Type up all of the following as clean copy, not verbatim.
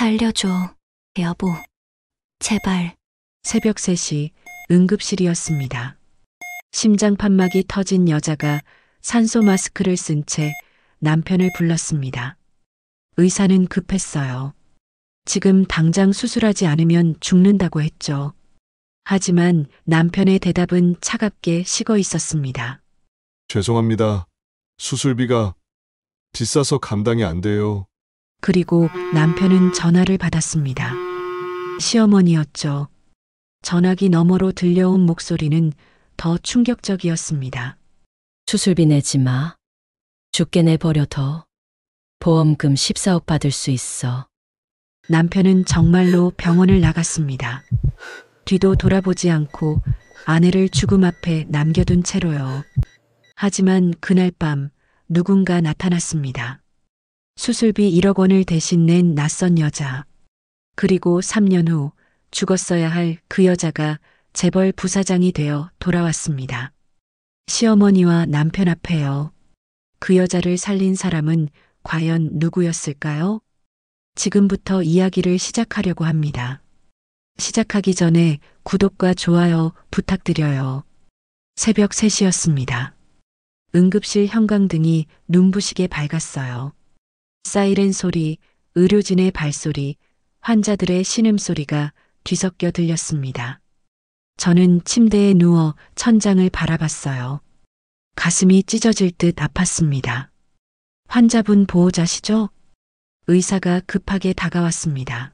살려줘, 여보. 제발. 새벽 3시 응급실이었습니다. 심장 판막이 터진 여자가 산소 마스크를 쓴 채 남편을 불렀습니다. 의사는 급했어요. 지금 당장 수술하지 않으면 죽는다고 했죠. 하지만 남편의 대답은 차갑게 식어 있었습니다. 죄송합니다. 수술비가 비싸서 감당이 안 돼요. 그리고 남편은 전화를 받았습니다. 시어머니였죠. 전화기 너머로 들려온 목소리는 더 충격적이었습니다. 수술비 내지 마. 죽게 내버려둬. 보험금 14억 받을 수 있어. 남편은 정말로 병원을 나갔습니다. 뒤도 돌아보지 않고 아내를 죽음 앞에 남겨둔 채로요. 하지만 그날 밤 누군가 나타났습니다. 수술비 1억 원을 대신 낸 낯선 여자. 그리고 3년 후 죽었어야 할 그 여자가 재벌 부사장이 되어 돌아왔습니다. 시어머니와 남편 앞에요. 그 여자를 살린 사람은 과연 누구였을까요? 지금부터 이야기를 시작하려고 합니다. 시작하기 전에 구독과 좋아요 부탁드려요. 새벽 3시였습니다. 응급실 형광등이 눈부시게 밝았어요. 사이렌 소리, 의료진의 발소리, 환자들의 신음소리가 뒤섞여 들렸습니다. 저는 침대에 누워 천장을 바라봤어요. 가슴이 찢어질 듯 아팠습니다. 환자분 보호자시죠? 의사가 급하게 다가왔습니다.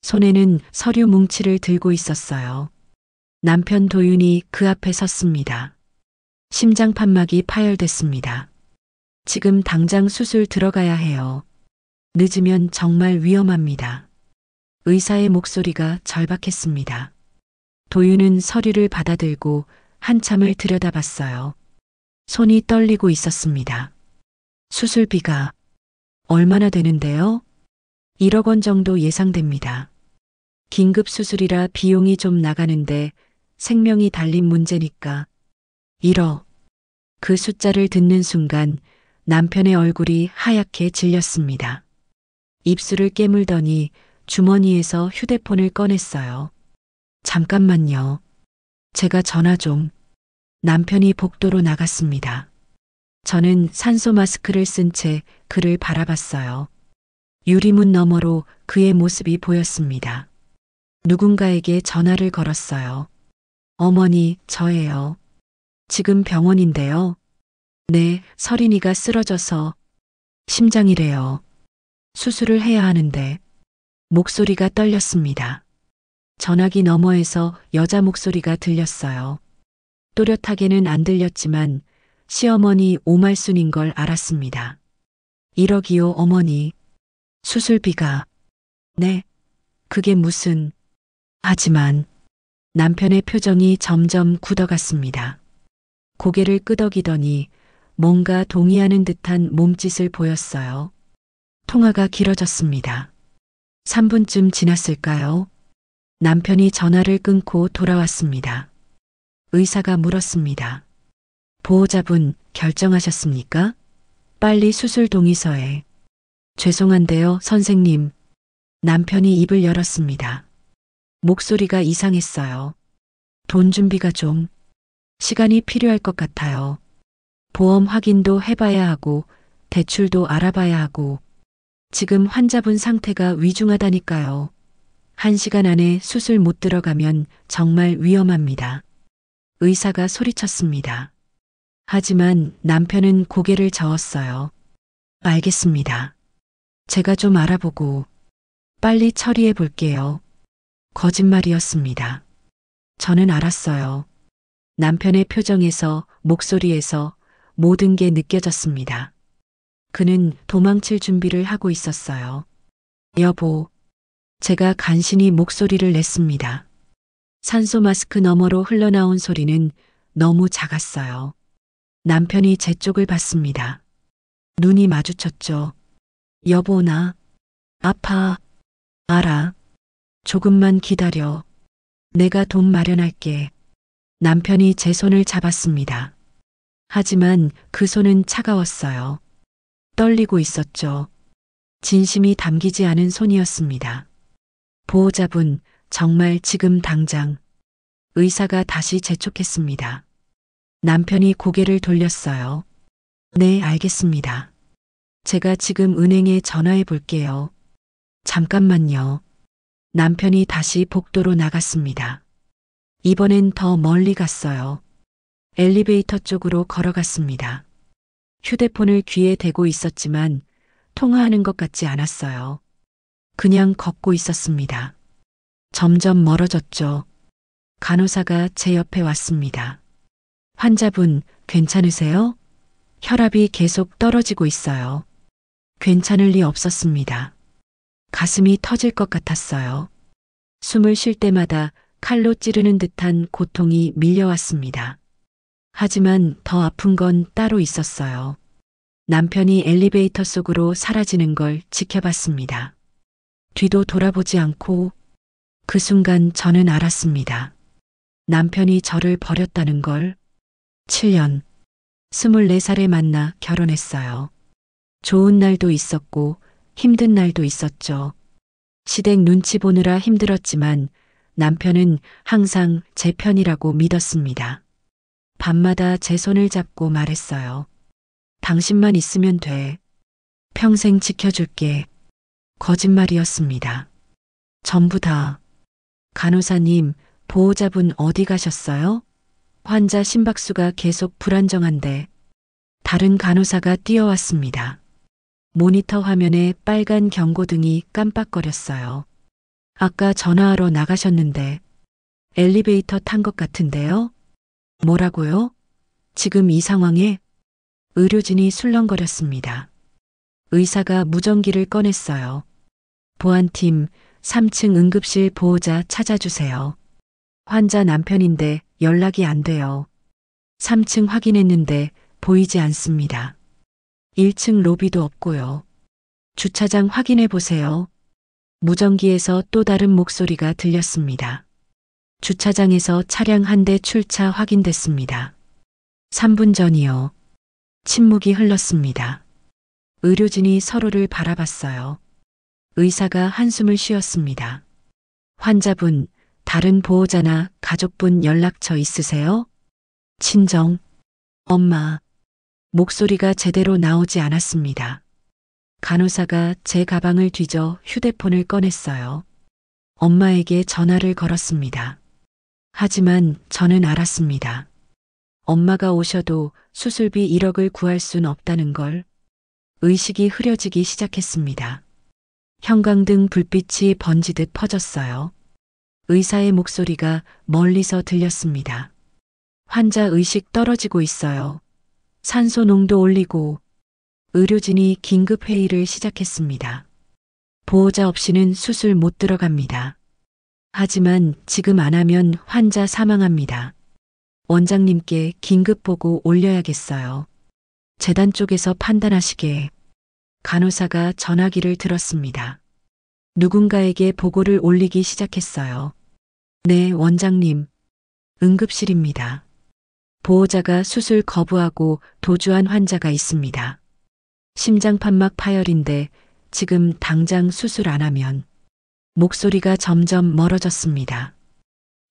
손에는 서류 뭉치를 들고 있었어요. 남편 도윤이 그 앞에 섰습니다. 심장 판막이 파열됐습니다. 지금 당장 수술 들어가야 해요. 늦으면 정말 위험합니다. 의사의 목소리가 절박했습니다. 도윤은 서류를 받아들고 한참을 들여다봤어요. 손이 떨리고 있었습니다. 수술비가 얼마나 되는데요? 1억 원 정도 예상됩니다. 긴급 수술이라 비용이 좀 나가는데 생명이 달린 문제니까 1억. 그 숫자를 듣는 순간 남편의 얼굴이 하얗게 질렸습니다. 입술을 깨물더니 주머니에서 휴대폰을 꺼냈어요. 잠깐만요. 제가 전화 좀. 남편이 복도로 나갔습니다. 저는 산소 마스크를 쓴 채 그를 바라봤어요. 유리문 너머로 그의 모습이 보였습니다. 누군가에게 전화를 걸었어요. 어머니, 저예요. 지금 병원인데요. 네, 서린이가 쓰러져서 심장이래요. 수술을 해야 하는데. 목소리가 떨렸습니다. 전화기 너머에서 여자 목소리가 들렸어요. 또렷하게는 안 들렸지만 시어머니 오말순인 걸 알았습니다. 1억이요, 어머니. 수술비가. 네, 그게 무슨. 하지만 남편의 표정이 점점 굳어갔습니다. 고개를 끄덕이더니 뭔가 동의하는 듯한 몸짓을 보였어요. 통화가 길어졌습니다. 3분쯤 지났을까요? 남편이 전화를 끊고 돌아왔습니다. 의사가 물었습니다. 보호자분 결정하셨습니까? 빨리 수술 동의서에. 죄송한데요, 선생님. 남편이 입을 열었습니다. 목소리가 이상했어요. 돈 준비가 좀. 시간이 필요할 것 같아요. 보험 확인도 해봐야 하고 대출도 알아봐야 하고. 지금 환자분 상태가 위중하다니까요. 1시간 안에 수술 못 들어가면 정말 위험합니다. 의사가 소리쳤습니다. 하지만 남편은 고개를 저었어요. 알겠습니다. 제가 좀 알아보고 빨리 처리해 볼게요. 거짓말이었습니다. 저는 알았어요. 남편의 표정에서, 목소리에서 모든 게 느껴졌습니다. 그는 도망칠 준비를 하고 있었어요. 여보. 제가 간신히 목소리를 냈습니다. 산소 마스크 너머로 흘러나온 소리는 너무 작았어요. 남편이 제 쪽을 봤습니다. 눈이 마주쳤죠. 여보, 나 아파. 알아. 조금만 기다려. 내가 돈 마련할게. 남편이 제 손을 잡았습니다. 하지만 그 손은 차가웠어요. 떨리고 있었죠. 진심이 담기지 않은 손이었습니다. 보호자분, 정말 지금 당장. 의사가 다시 재촉했습니다. 남편이 고개를 돌렸어요. 네, 알겠습니다. 제가 지금 은행에 전화해 볼게요. 잠깐만요. 남편이 다시 복도로 나갔습니다. 이번엔 더 멀리 갔어요. 엘리베이터 쪽으로 걸어갔습니다. 휴대폰을 귀에 대고 있었지만 통화하는 것 같지 않았어요. 그냥 걷고 있었습니다. 점점 멀어졌죠. 간호사가 제 옆에 왔습니다. 환자분, 괜찮으세요? 혈압이 계속 떨어지고 있어요. 괜찮을 리 없었습니다. 가슴이 터질 것 같았어요. 숨을 쉴 때마다 칼로 찌르는 듯한 고통이 밀려왔습니다. 하지만 더 아픈 건 따로 있었어요. 남편이 엘리베이터 속으로 사라지는 걸 지켜봤습니다. 뒤도 돌아보지 않고 그 순간 저는 알았습니다. 남편이 저를 버렸다는 걸. 7년, 24살에 만나 결혼했어요. 좋은 날도 있었고 힘든 날도 있었죠. 시댁 눈치 보느라 힘들었지만 남편은 항상 제 편이라고 믿었습니다. 밤마다 제 손을 잡고 말했어요. 당신만 있으면 돼. 평생 지켜줄게. 거짓말이었습니다. 전부 다. 간호사님, 보호자분 어디 가셨어요? 환자 심박수가 계속 불안정한데 다른 간호사가 뛰어왔습니다. 모니터 화면에 빨간 경고등이 깜빡거렸어요. 아까 전화하러 나가셨는데 엘리베이터 탄 것 같은데요? 뭐라고요? 지금 이 상황에? 의료진이 술렁거렸습니다. 의사가 무전기를 꺼냈어요. 보안팀 3층 응급실 보호자 찾아주세요. 환자 남편인데 연락이 안 돼요. 3층 확인했는데 보이지 않습니다. 1층 로비도 없고요. 주차장 확인해 보세요. 무전기에서 또 다른 목소리가 들렸습니다. 주차장에서 차량 한 대 출차 확인됐습니다. 3분 전이요. 침묵이 흘렀습니다. 의료진이 서로를 바라봤어요. 의사가 한숨을 쉬었습니다. 환자분, 다른 보호자나 가족분 연락처 있으세요? 친정, 엄마. 목소리가 제대로 나오지 않았습니다. 간호사가 제 가방을 뒤져 휴대폰을 꺼냈어요. 엄마에게 전화를 걸었습니다. 하지만 저는 알았습니다. 엄마가 오셔도 수술비 1억을 구할 순 없다는 걸. 의식이 흐려지기 시작했습니다. 형광등 불빛이 번지듯 퍼졌어요. 의사의 목소리가 멀리서 들렸습니다. 환자 의식 떨어지고 있어요. 산소 농도 올리고. 의료진이 긴급 회의를 시작했습니다. 보호자 없이는 수술 못 들어갑니다. 하지만 지금 안 하면 환자 사망합니다. 원장님께 긴급 보고 올려야겠어요. 재단 쪽에서 판단하시게. 간호사가 전화기를 들었습니다. 누군가에게 보고를 올리기 시작했어요. 네, 원장님. 응급실입니다. 보호자가 수술 거부하고 도주한 환자가 있습니다. 심장판막 파열인데 지금 당장 수술 안 하면. 목소리가 점점 멀어졌습니다.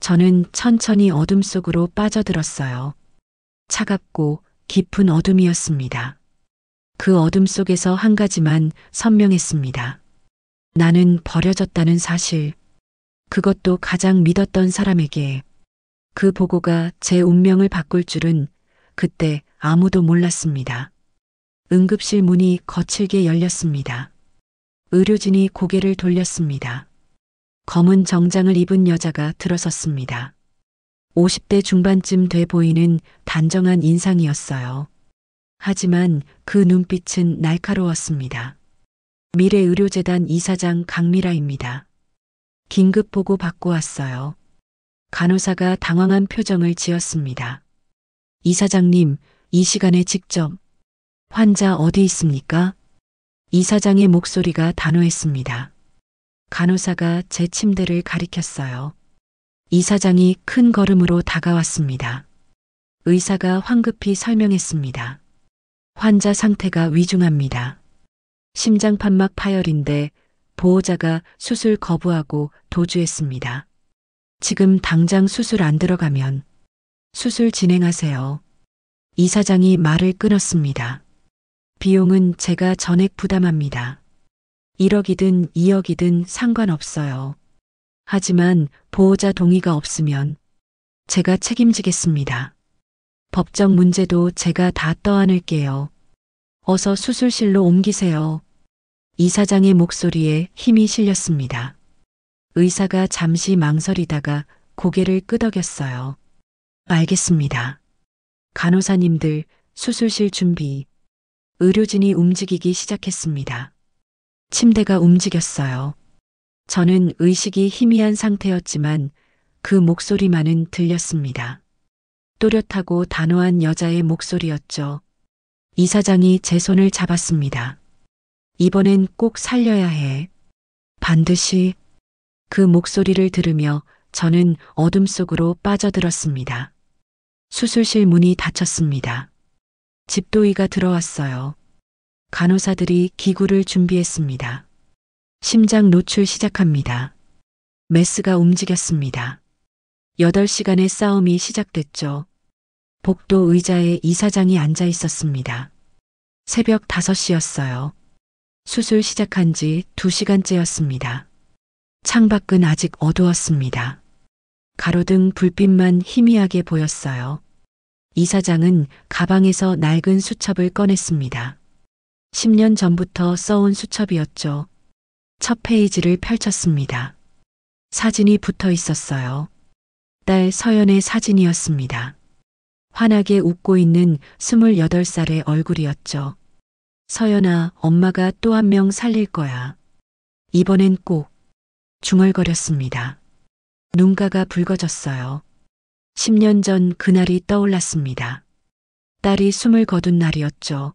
저는 천천히 어둠 속으로 빠져들었어요. 차갑고 깊은 어둠이었습니다. 그 어둠 속에서 한 가지만 선명했습니다. 나는 버려졌다는 사실. 그것도 가장 믿었던 사람에게. 그 보고가 제 운명을 바꿀 줄은 그때 아무도 몰랐습니다. 응급실 문이 거칠게 열렸습니다. 의료진이 고개를 돌렸습니다. 검은 정장을 입은 여자가 들어섰습니다. 50대 중반쯤 돼 보이는 단정한 인상이었어요. 하지만 그 눈빛은 날카로웠습니다. 미래의료재단 이사장 강미라입니다. 긴급 보고 받고 왔어요. 간호사가 당황한 표정을 지었습니다. 이사장님, 이 시간에 직접. 환자 어디 있습니까? 이사장의 목소리가 단호했습니다. 간호사가 제 침대를 가리켰어요. 이사장이 큰 걸음으로 다가왔습니다. 의사가 황급히 설명했습니다. 환자 상태가 위중합니다. 심장판막 파열인데 보호자가 수술 거부하고 도주했습니다. 지금 당장 수술 안 들어가면 수술 진행하세요. 이사장이 말을 끊었습니다. 비용은 제가 전액 부담합니다. 1억이든 2억이든 상관없어요. 하지만 보호자 동의가 없으면 제가 책임지겠습니다. 법적 문제도 제가 다 떠안을게요. 어서 수술실로 옮기세요. 이사장의 목소리에 힘이 실렸습니다. 의사가 잠시 망설이다가 고개를 끄덕였어요. 알겠습니다. 간호사님들 수술실 준비. 의료진이 움직이기 시작했습니다. 침대가 움직였어요. 저는 의식이 희미한 상태였지만 그 목소리만은 들렸습니다. 또렷하고 단호한 여자의 목소리였죠. 이사장이 제 손을 잡았습니다. 이번엔 꼭 살려야 해. 반드시. 그 목소리를 들으며 저는 어둠 속으로 빠져들었습니다. 수술실 문이 닫혔습니다. 집도의가 들어왔어요. 간호사들이 기구를 준비했습니다. 심장 노출 시작합니다. 메스가 움직였습니다. 8시간의 싸움이 시작됐죠. 복도 의자에 이사장이 앉아 있었습니다. 새벽 5시였어요. 수술 시작한 지 2시간째였습니다. 창밖은 아직 어두웠습니다. 가로등 불빛만 희미하게 보였어요. 이사장은 가방에서 낡은 수첩을 꺼냈습니다. 10년 전부터 써온 수첩이었죠. 첫 페이지를 펼쳤습니다. 사진이 붙어 있었어요. 딸 서연의 사진이었습니다. 환하게 웃고 있는 28살의 얼굴이었죠. 서연아, 엄마가 또 한 명 살릴 거야. 이번엔 꼭. 중얼거렸습니다. 눈가가 붉어졌어요. 10년 전 그날이 떠올랐습니다. 딸이 숨을 거둔 날이었죠.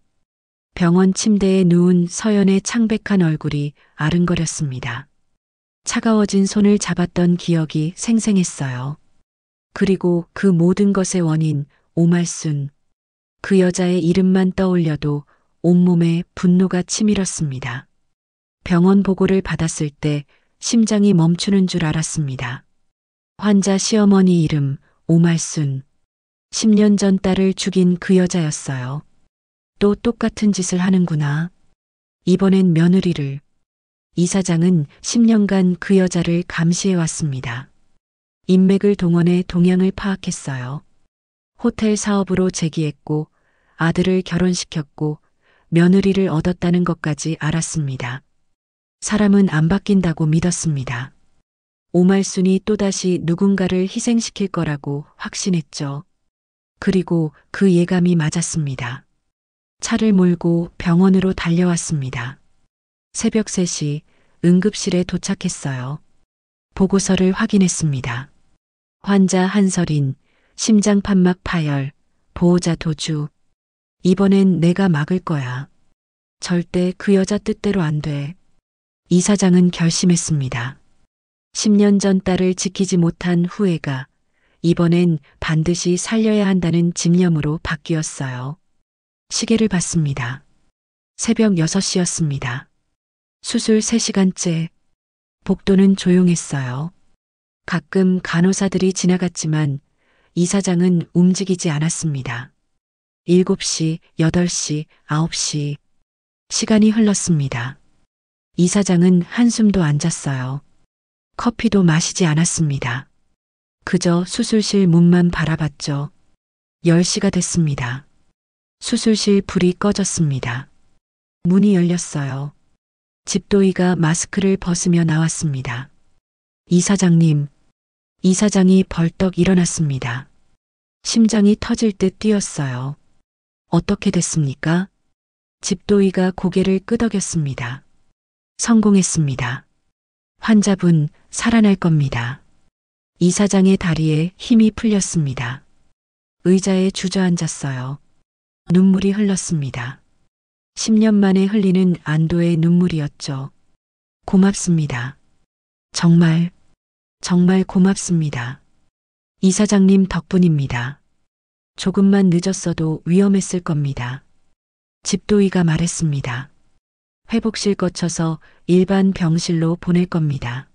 병원 침대에 누운 서연의 창백한 얼굴이 아른거렸습니다. 차가워진 손을 잡았던 기억이 생생했어요. 그리고 그 모든 것의 원인, 오말순. 그 여자의 이름만 떠올려도 온몸에 분노가 치밀었습니다. 병원 보고를 받았을 때 심장이 멈추는 줄 알았습니다. 환자 시어머니 이름, 오말순. 10년 전 딸을 죽인 그 여자였어요. 또 똑같은 짓을 하는구나. 이번엔 며느리를. 이사장은 10년간 그 여자를 감시해왔습니다. 인맥을 동원해 동향을 파악했어요. 호텔 사업으로 재기했고 아들을 결혼시켰고 며느리를 얻었다는 것까지 알았습니다. 사람은 안 바뀐다고 믿었습니다. 오말순이 또다시 누군가를 희생시킬 거라고 확신했죠. 그리고 그 예감이 맞았습니다. 차를 몰고 병원으로 달려왔습니다. 새벽 3시 응급실에 도착했어요. 보고서를 확인했습니다. 환자 한설인, 심장판막 파열, 보호자 도주. 이번엔 내가 막을 거야. 절대 그 여자 뜻대로 안 돼. 이사장은 결심했습니다. 10년 전 딸을 지키지 못한 후회가 이번엔 반드시 살려야 한다는 집념으로 바뀌었어요. 시계를 봤습니다. 새벽 6시였습니다. 수술 3시간째. 복도는 조용했어요. 가끔 간호사들이 지나갔지만 이사장은 움직이지 않았습니다. 7시, 8시, 9시. 시간이 흘렀습니다. 이사장은 한숨도 안 잤어요. 커피도 마시지 않았습니다. 그저 수술실 문만 바라봤죠. 10시가 됐습니다. 수술실 불이 꺼졌습니다. 문이 열렸어요. 집도의가 마스크를 벗으며 나왔습니다. 이사장님. 이사장이 벌떡 일어났습니다. 심장이 터질 듯 뛰었어요. 어떻게 됐습니까? 집도의가 고개를 끄덕였습니다. 성공했습니다. 환자분 살아날 겁니다. 이사장의 다리에 힘이 풀렸습니다. 의자에 주저앉았어요. 눈물이 흘렀습니다. 10년 만에 흘리는 안도의 눈물이었죠. 고맙습니다. 정말 고맙습니다. 이사장님 덕분입니다. 조금만 늦었어도 위험했을 겁니다. 집도의가 말했습니다. 회복실 거쳐서 일반 병실로 보낼 겁니다.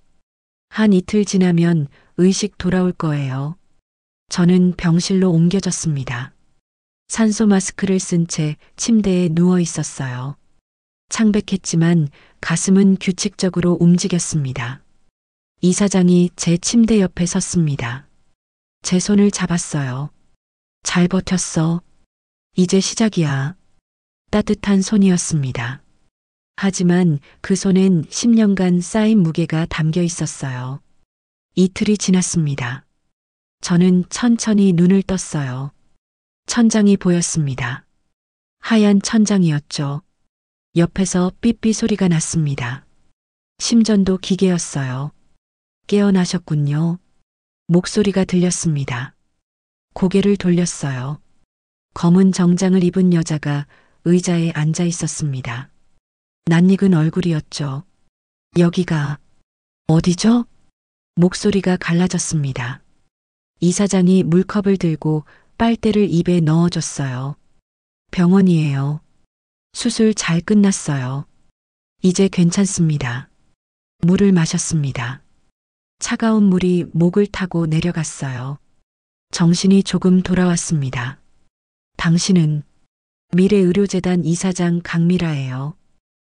한 이틀 지나면 의식 돌아올 거예요. 저는 병실로 옮겨졌습니다. 산소 마스크를 쓴 채 침대에 누워 있었어요. 창백했지만 가슴은 규칙적으로 움직였습니다. 이사장이 제 침대 옆에 섰습니다. 제 손을 잡았어요. 잘 버텼어. 이제 시작이야. 따뜻한 손이었습니다. 하지만 그 손엔 10년간 쌓인 무게가 담겨 있었어요. 이틀이 지났습니다. 저는 천천히 눈을 떴어요. 천장이 보였습니다. 하얀 천장이었죠. 옆에서 삐삐 소리가 났습니다. 심전도 기계였어요. 깨어나셨군요. 목소리가 들렸습니다. 고개를 돌렸어요. 검은 정장을 입은 여자가 의자에 앉아 있었습니다. 낯익은 얼굴이었죠. 여기가 어디죠? 목소리가 갈라졌습니다. 이사장이 물컵을 들고 빨대를 입에 넣어줬어요. 병원이에요. 수술 잘 끝났어요. 이제 괜찮습니다. 물을 마셨습니다. 차가운 물이 목을 타고 내려갔어요. 정신이 조금 돌아왔습니다. 당신은 미래의료재단 이사장 강미라예요.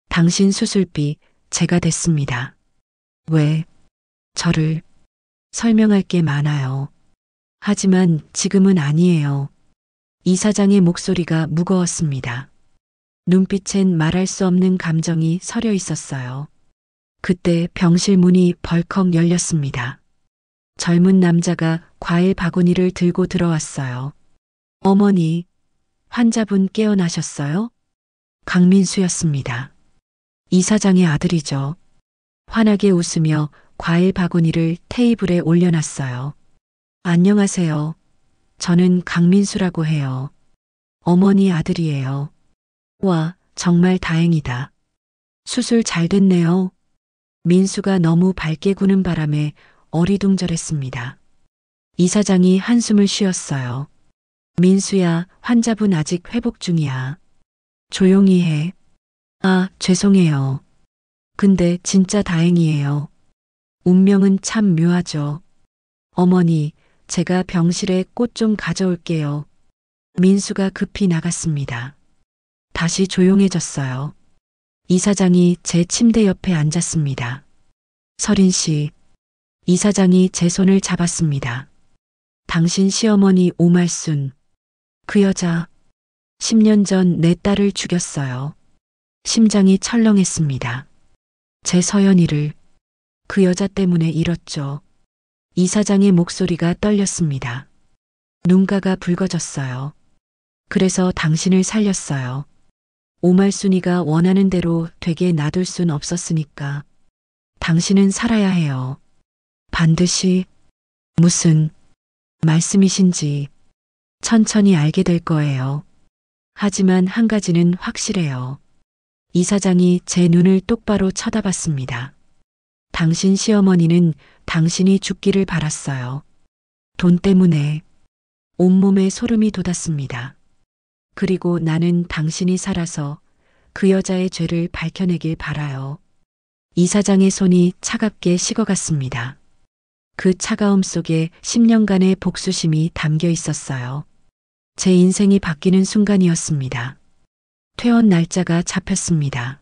당신 수술비 제가 댔습니다. 왜? 저를 설명할 게 많아요. 하지만 지금은 아니에요. 이사장의 목소리가 무거웠습니다. 눈빛엔 말할 수 없는 감정이 서려 있었어요. 그때 병실 문이 벌컥 열렸습니다. 젊은 남자가 과일 바구니를 들고 들어왔어요. 어머니, 환자분 깨어나셨어요? 강민수였습니다. 이사장의 아들이죠. 환하게 웃으며 과일 바구니를 테이블에 올려놨어요. 안녕하세요. 저는 강민수라고 해요. 어머니 아들이에요. 와, 정말 다행이다. 수술 잘 됐네요. 민수가 너무 밝게 구는 바람에 어리둥절했습니다. 이사장이 한숨을 쉬었어요. 민수야, 환자분 아직 회복 중이야. 조용히 해. 아, 죄송해요. 근데 진짜 다행이에요. 운명은 참 묘하죠. 어머니, 제가 병실에 꽃 좀 가져올게요. 민수가 급히 나갔습니다. 다시 조용해졌어요. 이사장이 제 침대 옆에 앉았습니다. 서린 씨, 이사장이 제 손을 잡았습니다. 당신 시어머니 오말순, 그 여자 10년 전 내 딸을 죽였어요. 심장이 철렁했습니다. 제 서연이를 그 여자 때문에 잃었죠. 이사장의 목소리가 떨렸습니다. 눈가가 붉어졌어요. 그래서 당신을 살렸어요. 오말순이가 원하는 대로 되게 놔둘 순 없었으니까. 당신은 살아야 해요. 반드시. 무슨 말씀이신지 천천히 알게 될 거예요. 하지만 한 가지는 확실해요. 이사장이 제 눈을 똑바로 쳐다봤습니다. 당신 시어머니는 당신이 죽기를 바랐어요. 돈 때문에. 온몸에 소름이 돋았습니다. 그리고 나는 당신이 살아서 그 여자의 죄를 밝혀내길 바라요. 이사장의 손이 차갑게 식어갔습니다. 그 차가움 속에 10년간의 복수심이 담겨 있었어요. 제 인생이 바뀌는 순간이었습니다. 퇴원 날짜가 잡혔습니다.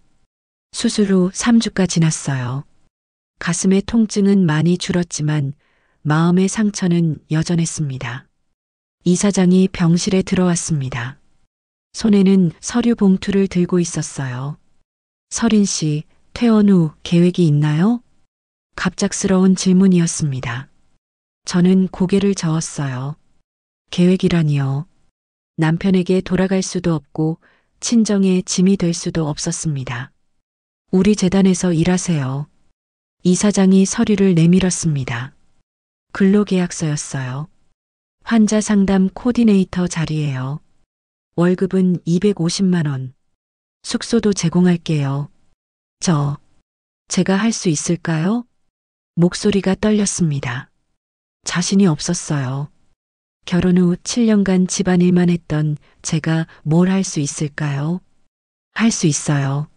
수술 후 3주가 지났어요. 가슴의 통증은 많이 줄었지만 마음의 상처는 여전했습니다. 이사장이 병실에 들어왔습니다. 손에는 서류 봉투를 들고 있었어요. 서린 씨, 퇴원 후 계획이 있나요? 갑작스러운 질문이었습니다. 저는 고개를 저었어요. 계획이라니요. 남편에게 돌아갈 수도 없고 친정의 짐이 될 수도 없었습니다. 우리 재단에서 일하세요. 이사장이 서류를 내밀었습니다. 근로계약서였어요. 환자 상담 코디네이터 자리예요. 월급은 250만 원. 숙소도 제공할게요. 제가 할 수 있을까요? 목소리가 떨렸습니다. 자신이 없었어요. 결혼 후 7년간 집안일만 했던 제가 뭘 할 수 있을까요? 할 수 있어요.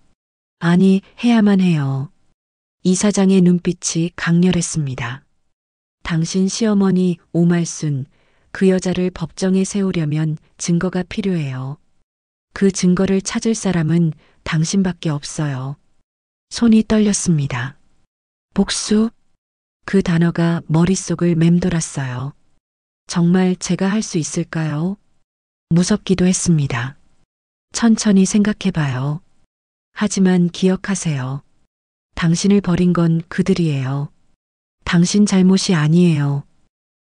아니, 해야만 해요. 이사장의 눈빛이 강렬했습니다. 당신 시어머니 오말순, 그 여자를 법정에 세우려면 증거가 필요해요. 그 증거를 찾을 사람은 당신밖에 없어요. 손이 떨렸습니다. 복수? 그 단어가 머릿속을 맴돌았어요. 정말 제가 할 수 있을까요? 무섭기도 했습니다. 천천히 생각해봐요. 하지만 기억하세요. 당신을 버린 건 그들이에요. 당신 잘못이 아니에요.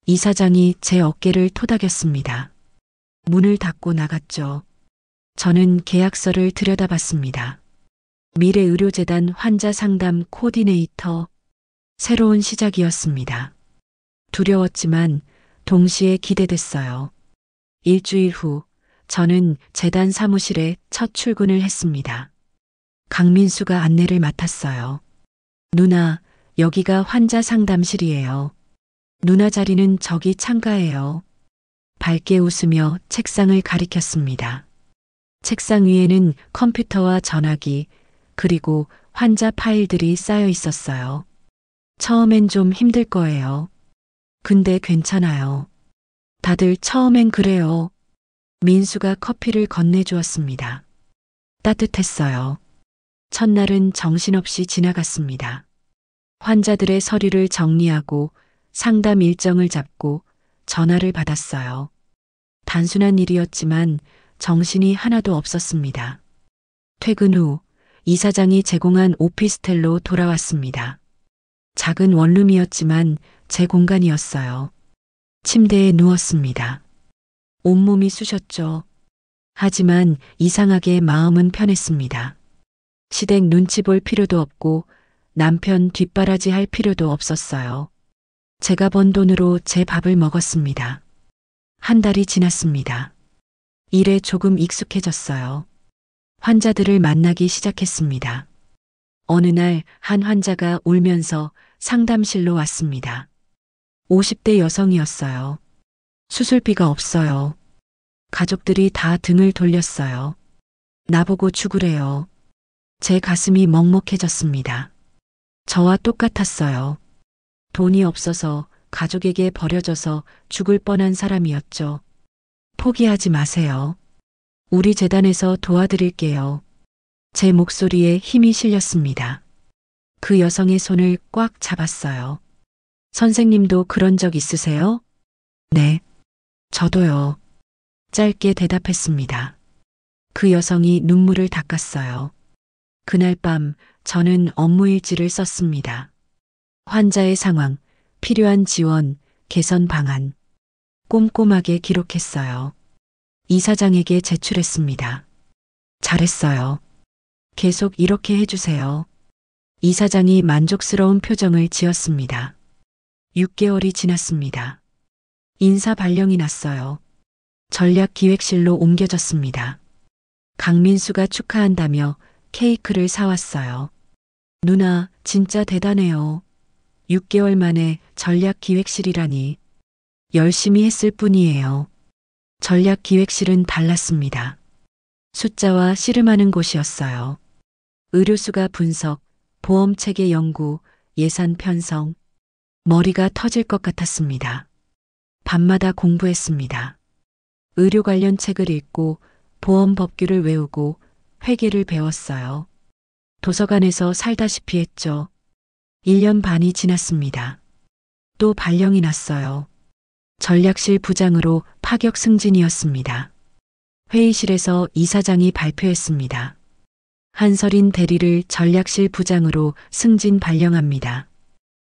이사장이 제 어깨를 토닥였습니다. 문을 닫고 나갔죠. 저는 계약서를 들여다봤습니다. 미래의료재단 환자상담 코디네이터. 새로운 시작이었습니다. 두려웠지만 동시에 기대됐어요. 일주일 후 저는 재단 사무실에 첫 출근을 했습니다. 강민수가 안내를 맡았어요. 누나, 여기가 환자 상담실이에요. 누나 자리는 저기 창가예요. 밝게 웃으며 책상을 가리켰습니다. 책상 위에는 컴퓨터와 전화기, 그리고 환자 파일들이 쌓여 있었어요. 처음엔 좀 힘들 거예요. 근데 괜찮아요. 다들 처음엔 그래요. 민수가 커피를 건네주었습니다. 따뜻했어요. 첫날은 정신없이 지나갔습니다. 환자들의 서류를 정리하고 상담 일정을 잡고 전화를 받았어요. 단순한 일이었지만 정신이 하나도 없었습니다. 퇴근 후 이사장이 제공한 오피스텔로 돌아왔습니다. 작은 원룸이었지만 제 공간이었어요. 침대에 누웠습니다. 온몸이 쑤셨죠. 하지만 이상하게 마음은 편했습니다. 시댁 눈치 볼 필요도 없고 남편 뒷바라지 할 필요도 없었어요. 제가 번 돈으로 제 밥을 먹었습니다. 한 달이 지났습니다. 일에 조금 익숙해졌어요. 환자들을 만나기 시작했습니다. 어느 날 한 환자가 울면서 상담실로 왔습니다. 50대 여성이었어요. 수술비가 없어요. 가족들이 다 등을 돌렸어요. 나보고 죽으래요. 제 가슴이 먹먹해졌습니다. 저와 똑같았어요. 돈이 없어서 가족에게 버려져서 죽을 뻔한 사람이었죠. 포기하지 마세요. 우리 재단에서 도와드릴게요. 제 목소리에 힘이 실렸습니다. 그 여성의 손을 꽉 잡았어요. 선생님도 그런 적 있으세요? 네. 저도요. 짧게 대답했습니다. 그 여성이 눈물을 닦았어요. 그날 밤 저는 업무 일지를 썼습니다. 환자의 상황, 필요한 지원, 개선 방안. 꼼꼼하게 기록했어요. 이사장에게 제출했습니다. 잘했어요. 계속 이렇게 해주세요. 이사장이 만족스러운 표정을 지었습니다. 6개월이 지났습니다. 인사 발령이 났어요. 전략기획실로 옮겨졌습니다. 강민수가 축하한다며 케이크를 사왔어요. 누나, 진짜 대단해요. 6개월 만에 전략기획실이라니. 열심히 했을 뿐이에요. 전략기획실은 달랐습니다. 숫자와 씨름하는 곳이었어요. 의료수가 분석, 보험체계 연구, 예산 편성. 머리가 터질 것 같았습니다. 밤마다 공부했습니다. 의료 관련 책을 읽고 보험 법규를 외우고 회계를 배웠어요. 도서관에서 살다시피 했죠. 1년 반이 지났습니다. 또 발령이 났어요. 전략실 부장으로 파격 승진이었습니다. 회의실에서 이사장이 발표했습니다. 한설인 대리를 전략실 부장으로 승진 발령합니다.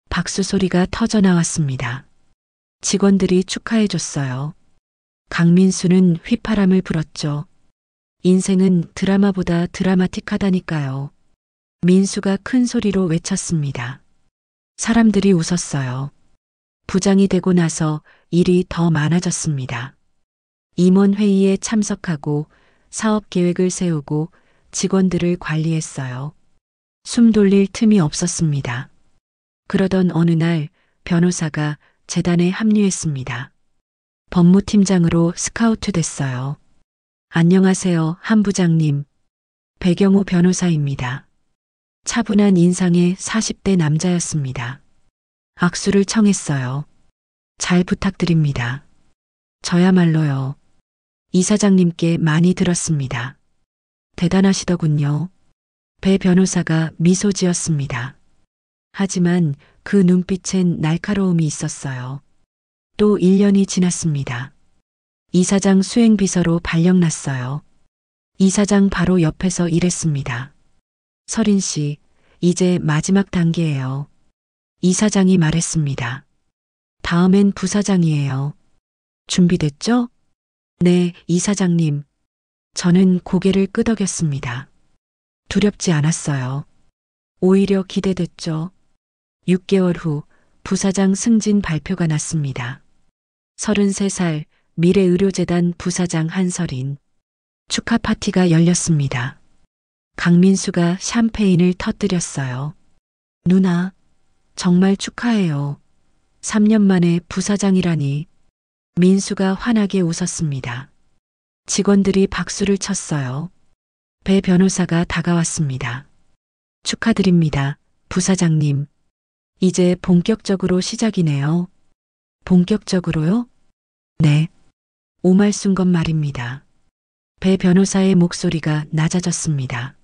박수 소리가 터져 나왔습니다. 직원들이 축하해줬어요. 강민수는 휘파람을 불었죠. 인생은 드라마보다 드라마틱하다니까요. 민수가 큰 소리로 외쳤습니다. 사람들이 웃었어요. 부장이 되고 나서 일이 더 많아졌습니다. 임원회의에 참석하고 사업 계획을 세우고 직원들을 관리했어요. 숨 돌릴 틈이 없었습니다. 그러던 어느 날 변호사가 재단에 합류했습니다. 법무팀장으로 스카우트 됐어요. 안녕하세요, 한 부장님. 배경호 변호사입니다. 차분한 인상의 40대 남자였습니다. 악수를 청했어요. 잘 부탁드립니다. 저야말로요. 이사장님께 많이 들었습니다. 대단하시더군요. 배 변호사가 미소 지었습니다. 하지만 그 눈빛엔 날카로움이 있었어요. 또 1년이 지났습니다. 이사장 수행비서로 발령났어요. 이사장 바로 옆에서 일했습니다. 서린 씨, 이제 마지막 단계예요. 이사장이 말했습니다. 다음엔 부사장이에요. 준비됐죠? 네, 이사장님. 저는 고개를 끄덕였습니다. 두렵지 않았어요. 오히려 기대됐죠. 6개월 후 부사장 승진 발표가 났습니다. 33살 미래의료재단 부사장 한서린. 축하 파티가 열렸습니다. 강민수가 샴페인을 터뜨렸어요. 누나, 정말 축하해요. 3년 만에 부사장이라니. 민수가 환하게 웃었습니다. 직원들이 박수를 쳤어요. 배 변호사가 다가왔습니다. 축하드립니다, 부사장님. 이제 본격적으로 시작이네요. 본격적으로요? 네. 오말순 건 말입니다. 배 변호사의 목소리가 낮아졌습니다.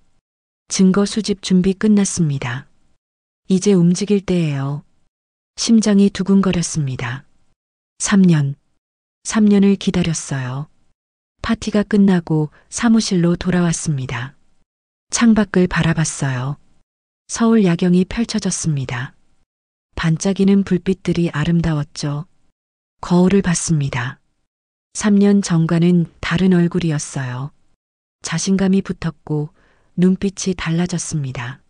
증거 수집 준비 끝났습니다. 이제 움직일 때예요. 심장이 두근거렸습니다. 3년을 기다렸어요. 파티가 끝나고 사무실로 돌아왔습니다. 창밖을 바라봤어요. 서울 야경이 펼쳐졌습니다. 반짝이는 불빛들이 아름다웠죠. 거울을 봤습니다. 3년 전과는 다른 얼굴이었어요. 자신감이 붙었고 눈빛이 달라졌습니다.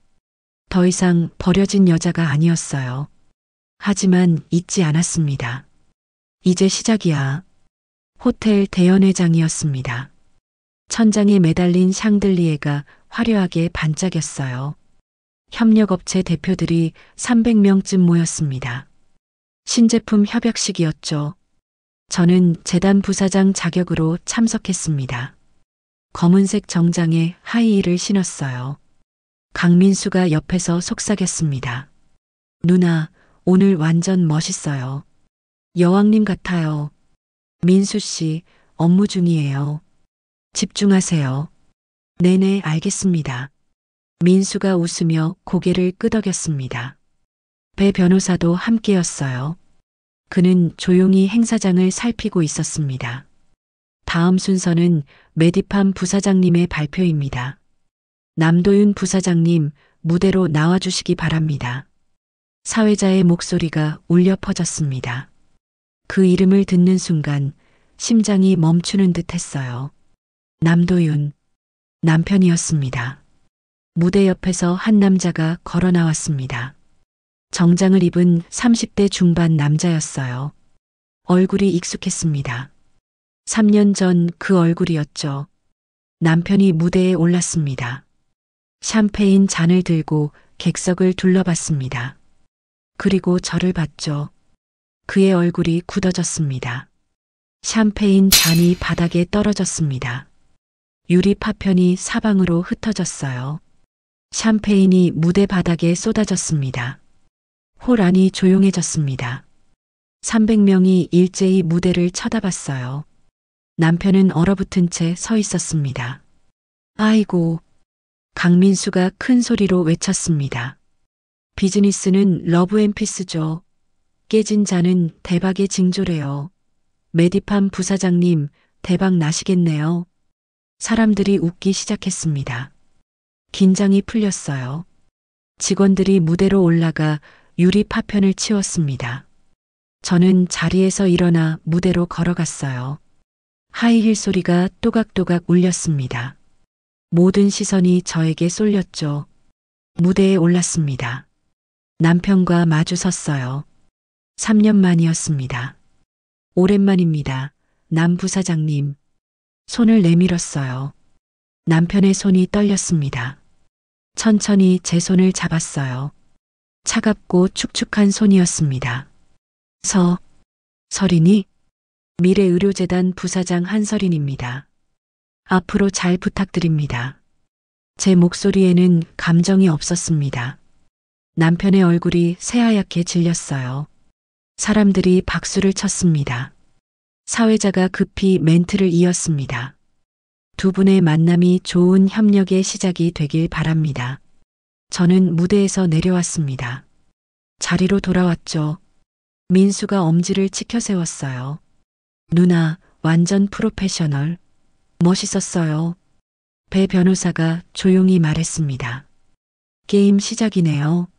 더 이상 버려진 여자가 아니었어요. 하지만 잊지 않았습니다. 이제 시작이야. 호텔 대연회장이었습니다. 천장에 매달린 샹들리에가 화려하게 반짝였어요. 협력업체 대표들이 300명쯤 모였습니다. 신제품 협약식이었죠. 저는 재단 부사장 자격으로 참석했습니다. 검은색 정장에 하이힐을 신었어요. 강민수가 옆에서 속삭였습니다. 누나, 오늘 완전 멋있어요. 여왕님 같아요. 민수 씨, 업무 중이에요. 집중하세요. 네네, 알겠습니다. 민수가 웃으며 고개를 끄덕였습니다. 배 변호사도 함께였어요. 그는 조용히 행사장을 살피고 있었습니다. 다음 순서는 메디팜 부사장님의 발표입니다. 남도윤 부사장님, 무대로 나와주시기 바랍니다. 사회자의 목소리가 울려 퍼졌습니다. 그 이름을 듣는 순간 심장이 멈추는 듯 했어요. 남도윤, 남편이었습니다. 무대 옆에서 한 남자가 걸어 나왔습니다. 정장을 입은 30대 중반 남자였어요. 얼굴이 익숙했습니다. 3년 전 그 얼굴이었죠. 남편이 무대에 올랐습니다. 샴페인 잔을 들고 객석을 둘러봤습니다. 그리고 저를 봤죠. 그의 얼굴이 굳어졌습니다. 샴페인 잔이 바닥에 떨어졌습니다. 유리 파편이 사방으로 흩어졌어요. 샴페인이 무대 바닥에 쏟아졌습니다. 홀 안이 조용해졌습니다. 300명이 일제히 무대를 쳐다봤어요. 남편은 얼어붙은 채 서 있었습니다. 아이고, 강민수가 큰 소리로 외쳤습니다. 비즈니스는 러브앤피스죠. 깨진 잔은 대박의 징조래요. 메디팜 부사장님, 대박 나시겠네요. 사람들이 웃기 시작했습니다. 긴장이 풀렸어요. 직원들이 무대로 올라가 유리 파편을 치웠습니다. 저는 자리에서 일어나 무대로 걸어갔어요. 하이힐 소리가 또각또각 울렸습니다. 모든 시선이 저에게 쏠렸죠. 무대에 올랐습니다. 남편과 마주 섰어요. 3년 만이었습니다. 오랜만입니다. 남 부사장님. 손을 내밀었어요. 남편의 손이 떨렸습니다. 천천히 제 손을 잡았어요. 차갑고 축축한 손이었습니다. 서린이? 미래의료재단 부사장 한서린입니다. 앞으로 잘 부탁드립니다. 제 목소리에는 감정이 없었습니다. 남편의 얼굴이 새하얗게 질렸어요. 사람들이 박수를 쳤습니다. 사회자가 급히 멘트를 이었습니다. 두 분의 만남이 좋은 협력의 시작이 되길 바랍니다. 저는 무대에서 내려왔습니다. 자리로 돌아왔죠. 민수가 엄지를 치켜 세웠어요. 누나, 완전 프로페셔널. 멋있었어요. 배 변호사가 조용히 말했습니다. 게임 시작이네요.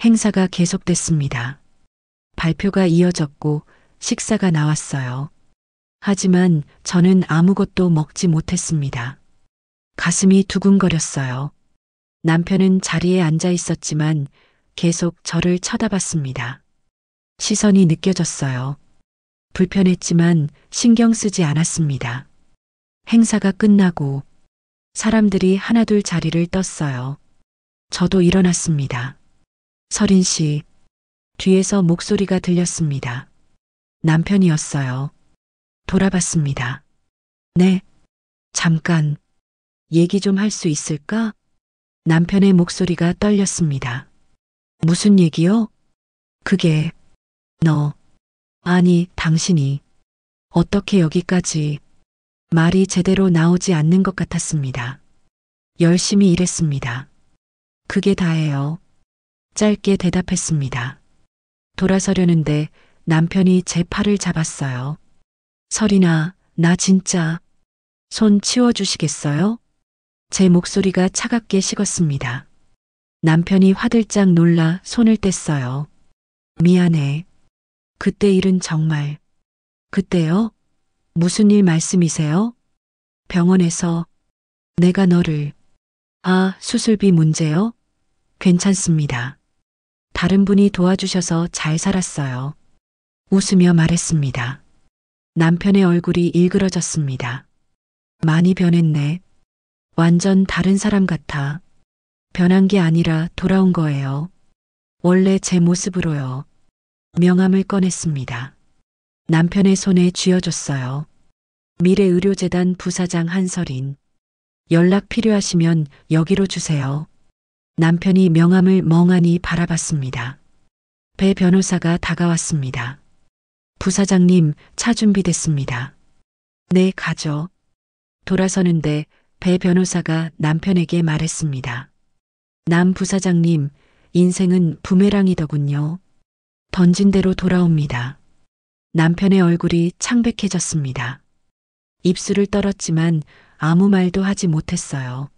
행사가 계속됐습니다. 발표가 이어졌고 식사가 나왔어요. 하지만 저는 아무것도 먹지 못했습니다. 가슴이 두근거렸어요. 남편은 자리에 앉아 있었지만 계속 저를 쳐다봤습니다. 시선이 느껴졌어요. 불편했지만 신경 쓰지 않았습니다. 행사가 끝나고 사람들이 하나둘 자리를 떴어요. 저도 일어났습니다. 서린 씨, 뒤에서 목소리가 들렸습니다. 남편이었어요. 돌아봤습니다. 네, 잠깐, 얘기 좀 할 수 있을까? 남편의 목소리가 떨렸습니다. 무슨 얘기요? 그게, 아니, 당신이, 어떻게 여기까지, 말이 제대로 나오지 않는 것 같았습니다. 열심히 일했습니다. 그게 다예요. 짧게 대답했습니다. 돌아서려는데 남편이 제 팔을 잡았어요. 설이나, 나 진짜, 손 치워주시겠어요? 제 목소리가 차갑게 식었습니다. 남편이 화들짝 놀라 손을 뗐어요. 미안해. 그때 일은 정말. 그때요? 무슨 일 말씀이세요? 병원에서 내가 너를. 수술비 문제요? 괜찮습니다. 다른 분이 도와주셔서 잘 살았어요. 웃으며 말했습니다. 남편의 얼굴이 일그러졌습니다. 많이 변했네. 완전 다른 사람 같아. 변한 게 아니라 돌아온 거예요. 원래 제 모습으로요. 명함을 꺼냈습니다. 남편의 손에 쥐어줬어요. 미래의료재단 부사장 한설인. 연락 필요하시면 여기로 주세요. 남편이 명함을 멍하니 바라봤습니다. 배 변호사가 다가왔습니다. 부사장님, 차 준비됐습니다. 네, 가죠. 돌아서는데 배 변호사가 남편에게 말했습니다. 남 부사장님, 인생은 부메랑이더군요. 던진 대로 돌아옵니다. 남편의 얼굴이 창백해졌습니다. 입술을 떨었지만 아무 말도 하지 못했어요.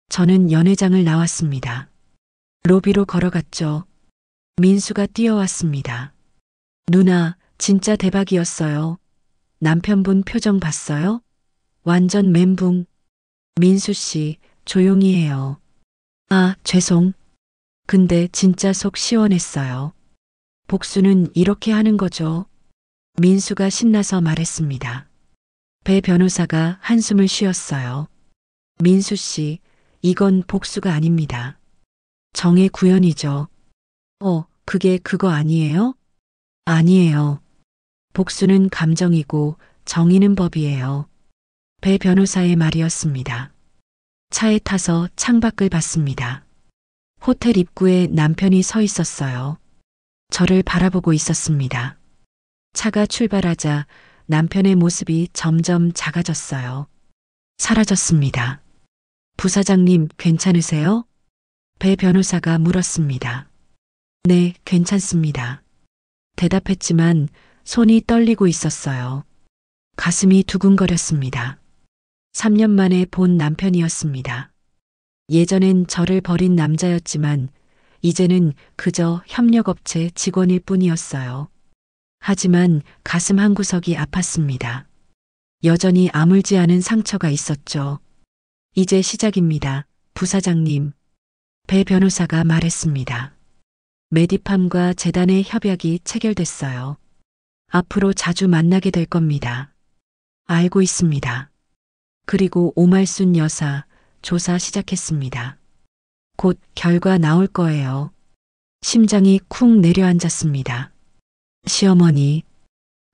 저는 연회장을 나왔습니다. 로비로 걸어갔죠. 민수가 뛰어왔습니다. 누나, 진짜 대박이었어요. 남편분 표정 봤어요? 완전 멘붕. 민수 씨, 조용히 해요. 죄송. 근데 진짜 속 시원했어요. 복수는 이렇게 하는 거죠. 민수가 신나서 말했습니다. 배 변호사가 한숨을 쉬었어요. 민수 씨, 이건 복수가 아닙니다. 정의 구현이죠. 그게 그거 아니에요? 아니에요. 복수는 감정이고 정의는 법이에요. 배 변호사의 말이었습니다. 차에 타서 창밖을 봤습니다. 호텔 입구에 남편이 서 있었어요. 저를 바라보고 있었습니다. 차가 출발하자 남편의 모습이 점점 작아졌어요. 사라졌습니다. 부사장님, 괜찮으세요? 배 변호사가 물었습니다. 네, 괜찮습니다. 대답했지만 손이 떨리고 있었어요. 가슴이 두근거렸습니다. 3년 만에 본 남편이었습니다. 예전엔 저를 버린 남자였지만 이제는 그저 협력업체 직원일 뿐이었어요. 하지만 가슴 한구석이 아팠습니다. 여전히 아물지 않은 상처가 있었죠. 이제 시작입니다, 부사장님. 배 변호사가 말했습니다. 메디팜과 재단의 협약이 체결됐어요. 앞으로 자주 만나게 될 겁니다. 알고 있습니다. 그리고 오말순 여사 조사 시작했습니다. 곧 결과 나올 거예요. 심장이 쿵 내려앉았습니다. 시어머니,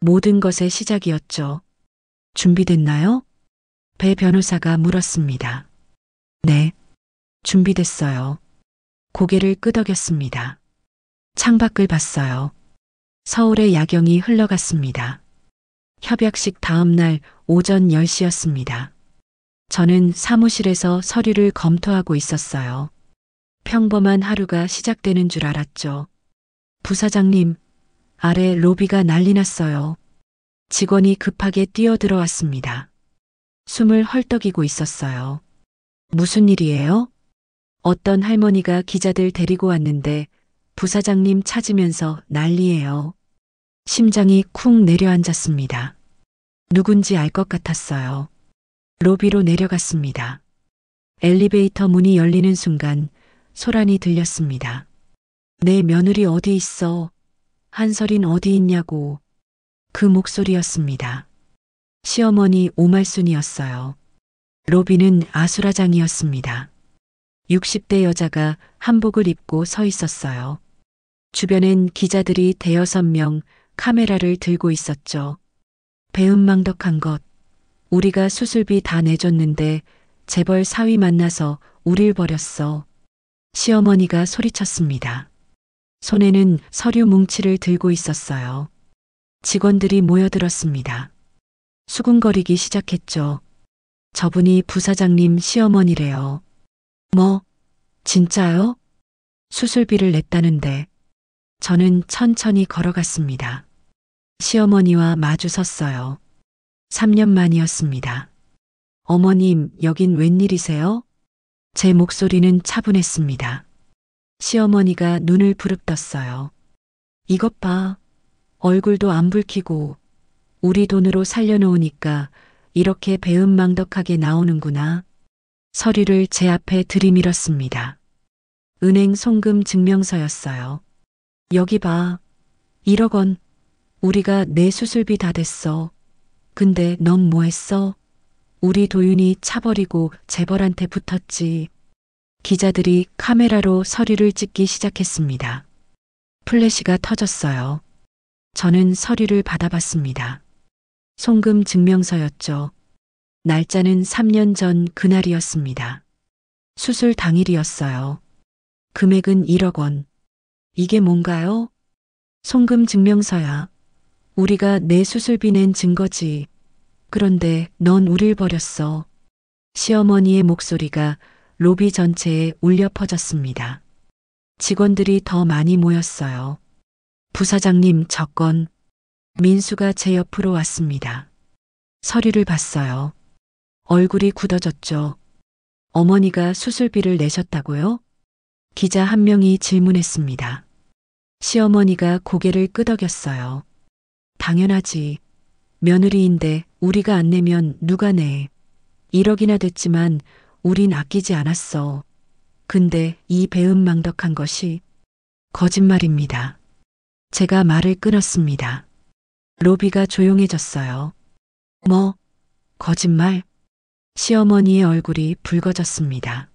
모든 것의 시작이었죠. 준비됐나요? 배 변호사가 물었습니다. 네. 준비됐어요. 고개를 끄덕였습니다. 창밖을 봤어요. 서울의 야경이 흘러갔습니다. 협약식 다음 날 오전 10시였습니다. 저는 사무실에서 서류를 검토하고 있었어요. 평범한 하루가 시작되는 줄 알았죠. 부사장님, 아래 로비가 난리 났어요. 직원이 급하게 뛰어들어왔습니다. 숨을 헐떡이고 있었어요. 무슨 일이에요? 어떤 할머니가 기자들 데리고 왔는데 부사장님 찾으면서 난리예요. 심장이 쿵 내려앉았습니다. 누군지 알 것 같았어요. 로비로 내려갔습니다. 엘리베이터 문이 열리는 순간 소란이 들렸습니다. 내 며느리 어디 있어? 한설인 어디 있냐고. 그 목소리였습니다. 시어머니 오말순이었어요. 로비는 아수라장이었습니다. 60대 여자가 한복을 입고 서 있었어요. 주변엔 기자들이 대여섯 명 카메라를 들고 있었죠. 배은망덕한 것. 우리가 수술비 다 내줬는데 재벌 사위 만나서 우릴 버렸어. 시어머니가 소리쳤습니다. 손에는 서류 뭉치를 들고 있었어요. 직원들이 모여들었습니다. 수군거리기 시작했죠. 저분이 부사장님 시어머니래요. 뭐, 진짜요? 수술비를 냈다는데. 저는 천천히 걸어갔습니다. 시어머니와 마주 섰어요. 3년 만이었습니다. 어머님, 여긴 웬일이세요? 제 목소리는 차분했습니다. 시어머니가 눈을 부릅떴어요. 이것 봐. 얼굴도 안 붉히고 우리 돈으로 살려놓으니까 이렇게 배은망덕하게 나오는구나. 서류를 제 앞에 들이밀었습니다. 은행 송금 증명서였어요. 여기 봐. 1억 원. 우리가 내 수술비 다 됐어. 근데 넌 뭐 했어? 우리 도윤이 차버리고 재벌한테 붙었지. 기자들이 카메라로 서류를 찍기 시작했습니다. 플래시가 터졌어요. 저는 서류를 받아봤습니다. 송금 증명서였죠. 날짜는 3년 전 그날이었습니다. 수술 당일이었어요. 금액은 1억 원. 이게 뭔가요? 송금 증명서야. 우리가 내 수술비 낸 증거지. 그런데 넌 우릴 버렸어. 시어머니의 목소리가 로비 전체에 울려 퍼졌습니다. 직원들이 더 많이 모였어요. 부사장님 저 건. 민수가 제 옆으로 왔습니다. 서류를 봤어요. 얼굴이 굳어졌죠. 어머니가 수술비를 내셨다고요? 기자 한 명이 질문했습니다. 시어머니가 고개를 끄덕였어요. 당연하지. 며느리인데 우리가 안 내면 누가 내. 1억이나 됐지만 우린 아끼지 않았어. 근데 이 배은망덕한 것이 거짓말입니다. 제가 말을 끊었습니다. 로비가 조용해졌어요. 뭐, 거짓말? 시어머니의 얼굴이 붉어졌습니다.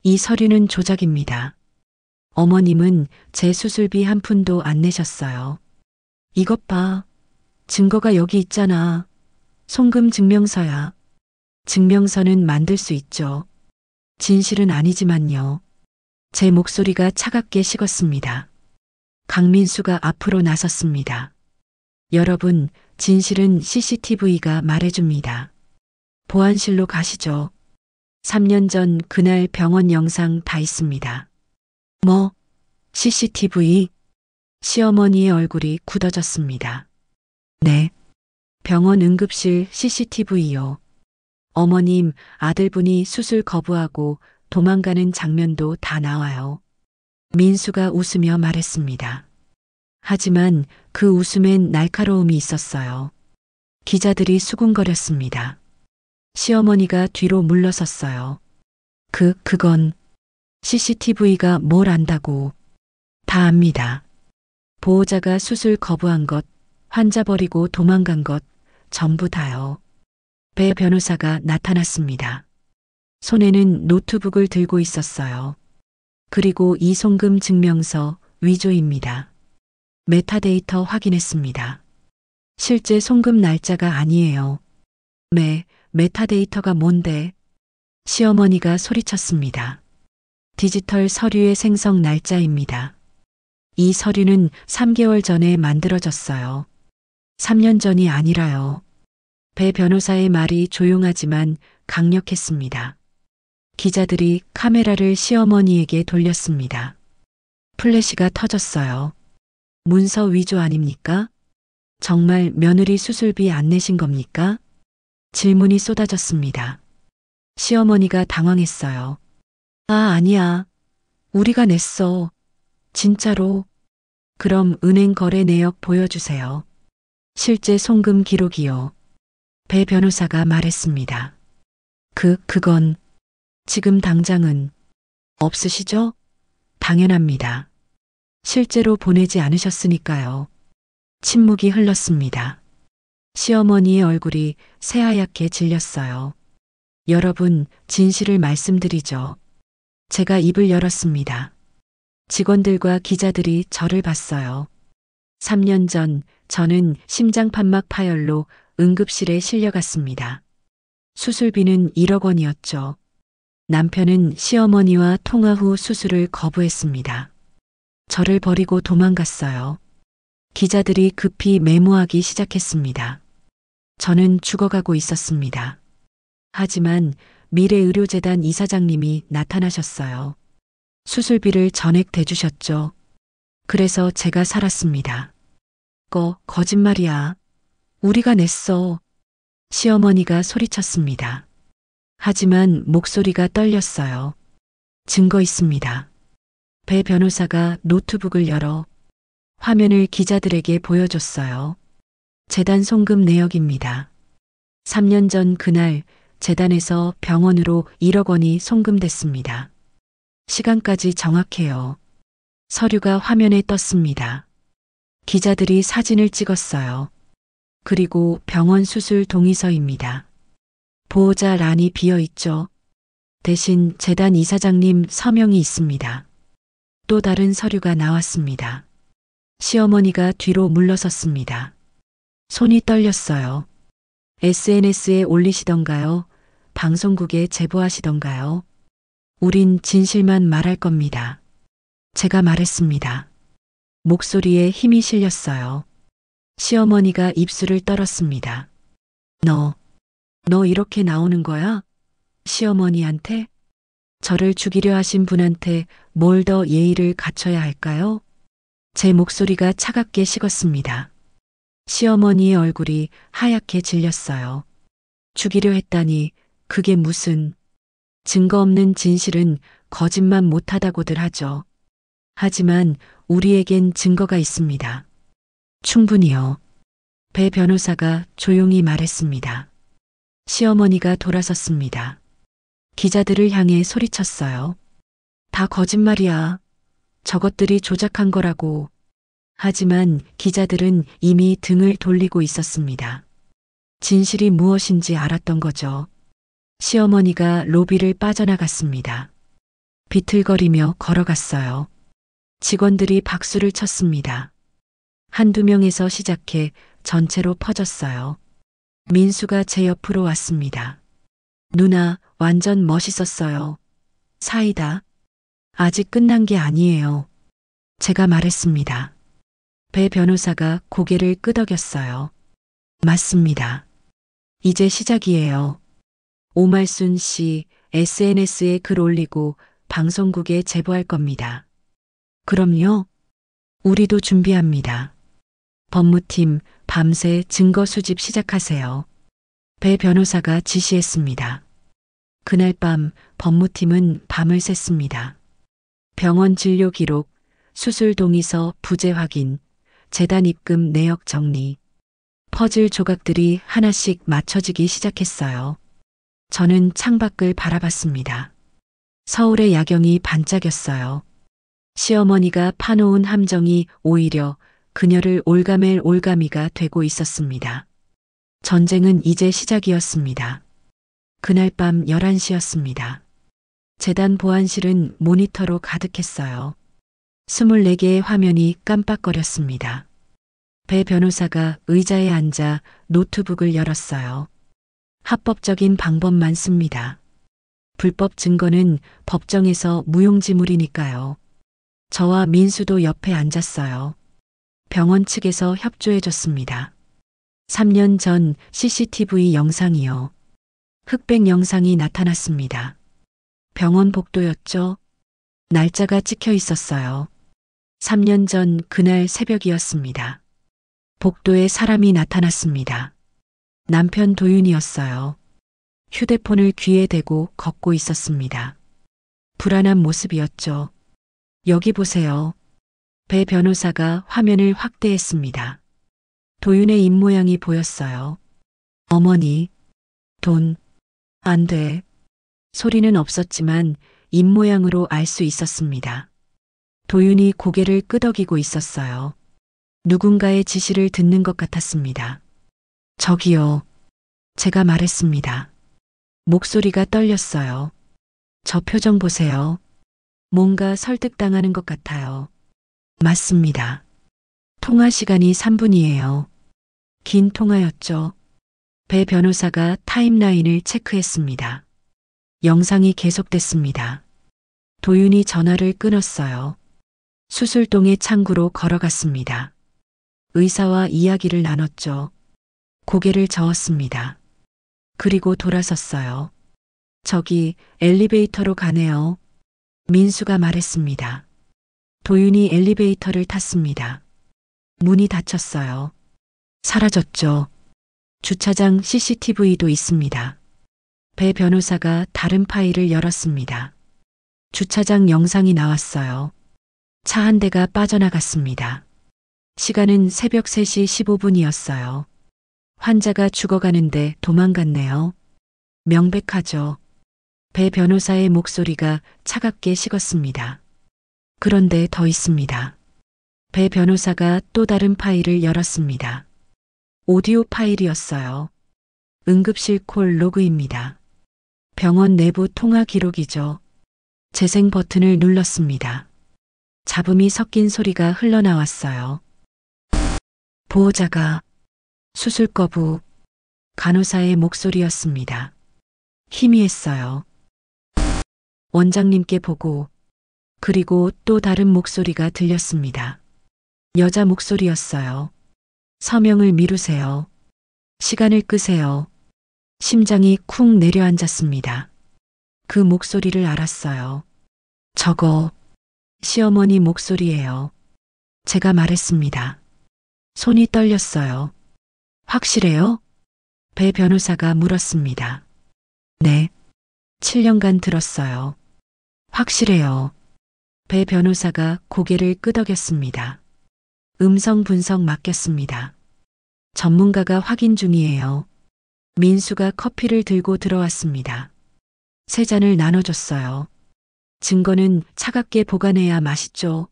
이 서류는 조작입니다. 어머님은 제 수술비 한 푼도 안 내셨어요. 이것 봐. 증거가 여기 있잖아. 송금 증명서야. 증명서는 만들 수 있죠. 진실은 아니지만요. 제 목소리가 차갑게 식었습니다. 강민수가 앞으로 나섰습니다. 여러분, 진실은 CCTV가 말해줍니다. 보안실로 가시죠. 3년 전 그날 병원 영상 다 있습니다. 뭐, CCTV? 시어머니의 얼굴이 굳어졌습니다. 네. 병원 응급실 CCTV요. 어머님, 아들분이 수술 거부하고 도망가는 장면도 다 나와요. 민수가 웃으며 말했습니다. 하지만 그 웃음엔 날카로움이 있었어요. 기자들이 수군거렸습니다. 시어머니가 뒤로 물러섰어요. 그건 CCTV가 뭘 안다고. 다 압니다. 보호자가 수술 거부한 것, 환자 버리고 도망간 것, 전부 다요. 배 변호사가 나타났습니다. 손에는 노트북을 들고 있었어요. 그리고 이 송금 증명서 위조입니다. 메타데이터 확인했습니다. 실제 송금 날짜가 아니에요. 메타데이터가 뭔데? 시어머니가 소리쳤습니다. 디지털 서류의 생성 날짜입니다. 이 서류는 3개월 전에 만들어졌어요. 3년 전이 아니라요. 배 변호사의 말이 조용하지만 강력했습니다. 기자들이 카메라를 시어머니에게 돌렸습니다. 플래시가 터졌어요. 문서 위조 아닙니까? 정말 며느리 수술비 안 내신 겁니까? 질문이 쏟아졌습니다. 시어머니가 당황했어요. 아, 아니야. 우리가 냈어. 진짜로. 그럼 은행 거래 내역 보여주세요. 실제 송금 기록이요. 배 변호사가 말했습니다. 그건 지금 당장은 없으시죠? 당연합니다. 실제로 보내지 않으셨으니까요. 침묵이 흘렀습니다. 시어머니의 얼굴이 새하얗게 질렸어요. 여러분, 진실을 말씀드리죠. 제가 입을 열었습니다. 직원들과 기자들이 저를 봤어요. 3년 전 저는 심장판막 파열로 응급실에 실려갔습니다. 수술비는 1억 원이었죠. 남편은 시어머니와 통화 후 수술을 거부했습니다. 저를 버리고 도망갔어요. 기자들이 급히 메모하기 시작했습니다. 저는 죽어가고 있었습니다. 하지만 미래의료재단 이사장님이 나타나셨어요. 수술비를 전액 대주셨죠. 그래서 제가 살았습니다. 거짓말이야. 우리가 냈어. 시어머니가 소리쳤습니다. 하지만 목소리가 떨렸어요. 증거 있습니다. 배 변호사가 노트북을 열어 화면을 기자들에게 보여줬어요. 재단 송금 내역입니다. 3년 전 그날 재단에서 병원으로 1억 원이 송금됐습니다. 시간까지 정확해요. 서류가 화면에 떴습니다. 기자들이 사진을 찍었어요. 그리고 병원 수술 동의서입니다. 보호자 란이 비어 있죠. 대신 재단 이사장님 서명이 있습니다. 또 다른 서류가 나왔습니다. 시어머니가 뒤로 물러섰습니다. 손이 떨렸어요. SNS에 올리시던가요? 방송국에 제보하시던가요? 우린 진실만 말할 겁니다. 제가 말했습니다. 목소리에 힘이 실렸어요. 시어머니가 입술을 떨었습니다. 너 이렇게 나오는 거야? 시어머니한테? 저를 죽이려 하신 분한테 뭘 더 예의를 갖춰야 할까요? 제 목소리가 차갑게 식었습니다. 시어머니의 얼굴이 하얗게 질렸어요. 죽이려 했다니 그게 무슨... 증거 없는 진실은 거짓말 못하다고들 하죠. 하지만 우리에겐 증거가 있습니다. 충분히요. 배 변호사가 조용히 말했습니다. 시어머니가 돌아섰습니다. 기자들을 향해 소리쳤어요. 다 거짓말이야. 저것들이 조작한 거라고. 하지만 기자들은 이미 등을 돌리고 있었습니다. 진실이 무엇인지 알았던 거죠. 시어머니가 로비를 빠져나갔습니다. 비틀거리며 걸어갔어요. 직원들이 박수를 쳤습니다. 한두 명에서 시작해 전체로 퍼졌어요. 민수가 제 옆으로 왔습니다. 누나, 완전 멋있었어요. 사이다. 아직 끝난 게 아니에요. 제가 말했습니다. 배 변호사가 고개를 끄덕였어요. 맞습니다. 이제 시작이에요. 오말순 씨 SNS에 글 올리고 방송국에 제보할 겁니다. 그럼요. 우리도 준비합니다. 법무팀 밤새 증거 수집 시작하세요. 배 변호사가 지시했습니다. 그날 밤 법무팀은 밤을 샜습니다. 병원 진료 기록, 수술 동의서 부재 확인, 재단 입금 내역 정리, 퍼즐 조각들이 하나씩 맞춰지기 시작했어요. 저는 창밖을 바라봤습니다. 서울의 야경이 반짝였어요. 시어머니가 파놓은 함정이 오히려 그녀를 올가맬 올가미가 되고 있었습니다. 전쟁은 이제 시작이었습니다. 그날 밤 11시였습니다. 재단 보안실은 모니터로 가득했어요. 24개의 화면이 깜빡거렸습니다. 배 변호사가 의자에 앉아 노트북을 열었어요. 합법적인 방법만 씁니다. 불법 증거는 법정에서 무용지물이니까요. 저와 민수도 옆에 앉았어요. 병원 측에서 협조해줬습니다. 3년 전 CCTV 영상이요. 흑백 영상이 나타났습니다. 병원 복도였죠. 날짜가 찍혀 있었어요. 3년 전 그날 새벽이었습니다. 복도에 사람이 나타났습니다. 남편 도윤이었어요. 휴대폰을 귀에 대고 걷고 있었습니다. 불안한 모습이었죠. 여기 보세요. 배 변호사가 화면을 확대했습니다. 도윤의 입모양이 보였어요. 어머니, 돈, 안 돼. 소리는 없었지만 입모양으로 알 수 있었습니다. 도윤이 고개를 끄덕이고 있었어요. 누군가의 지시를 듣는 것 같았습니다. 저기요. 제가 말했습니다. 목소리가 떨렸어요. 저 표정 보세요. 뭔가 설득당하는 것 같아요. 맞습니다. 통화 시간이 3분이에요. 긴 통화였죠. 배 변호사가 타임라인을 체크했습니다. 영상이 계속됐습니다. 도윤이 전화를 끊었어요. 수술동의 창구로 걸어갔습니다. 의사와 이야기를 나눴죠. 고개를 저었습니다. 그리고 돌아섰어요. 저기 엘리베이터로 가네요. 민수가 말했습니다. 도윤이 엘리베이터를 탔습니다. 문이 닫혔어요. 사라졌죠. 주차장 CCTV도 있습니다. 배 변호사가 다른 파일을 열었습니다. 주차장 영상이 나왔어요. 차 한 대가 빠져나갔습니다. 시간은 새벽 3시 15분이었어요. 환자가 죽어가는데 도망갔네요. 명백하죠. 배 변호사의 목소리가 차갑게 식었습니다. 그런데 더 있습니다. 배 변호사가 또 다른 파일을 열었습니다. 오디오 파일이었어요. 응급실 콜 로그입니다. 병원 내부 통화 기록이죠. 재생 버튼을 눌렀습니다. 잡음이 섞인 소리가 흘러나왔어요. 보호자가 수술 거부, 간호사의 목소리였습니다. 희미했어요. 원장님께 보고, 그리고 또 다른 목소리가 들렸습니다. 여자 목소리였어요. 서명을 미루세요. 시간을 끄세요. 심장이 쿵 내려앉았습니다. 그 목소리를 알았어요. 저거 시어머니 목소리예요. 제가 말했습니다. 손이 떨렸어요. 확실해요? 배 변호사가 물었습니다. 네. 7년간 들었어요. 확실해요. 배 변호사가 고개를 끄덕였습니다. 음성 분석 맡겼습니다. 전문가가 확인 중이에요. 민수가 커피를 들고 들어왔습니다. 3잔을 나눠줬어요. 증거는 차갑게 보관해야 맛있죠.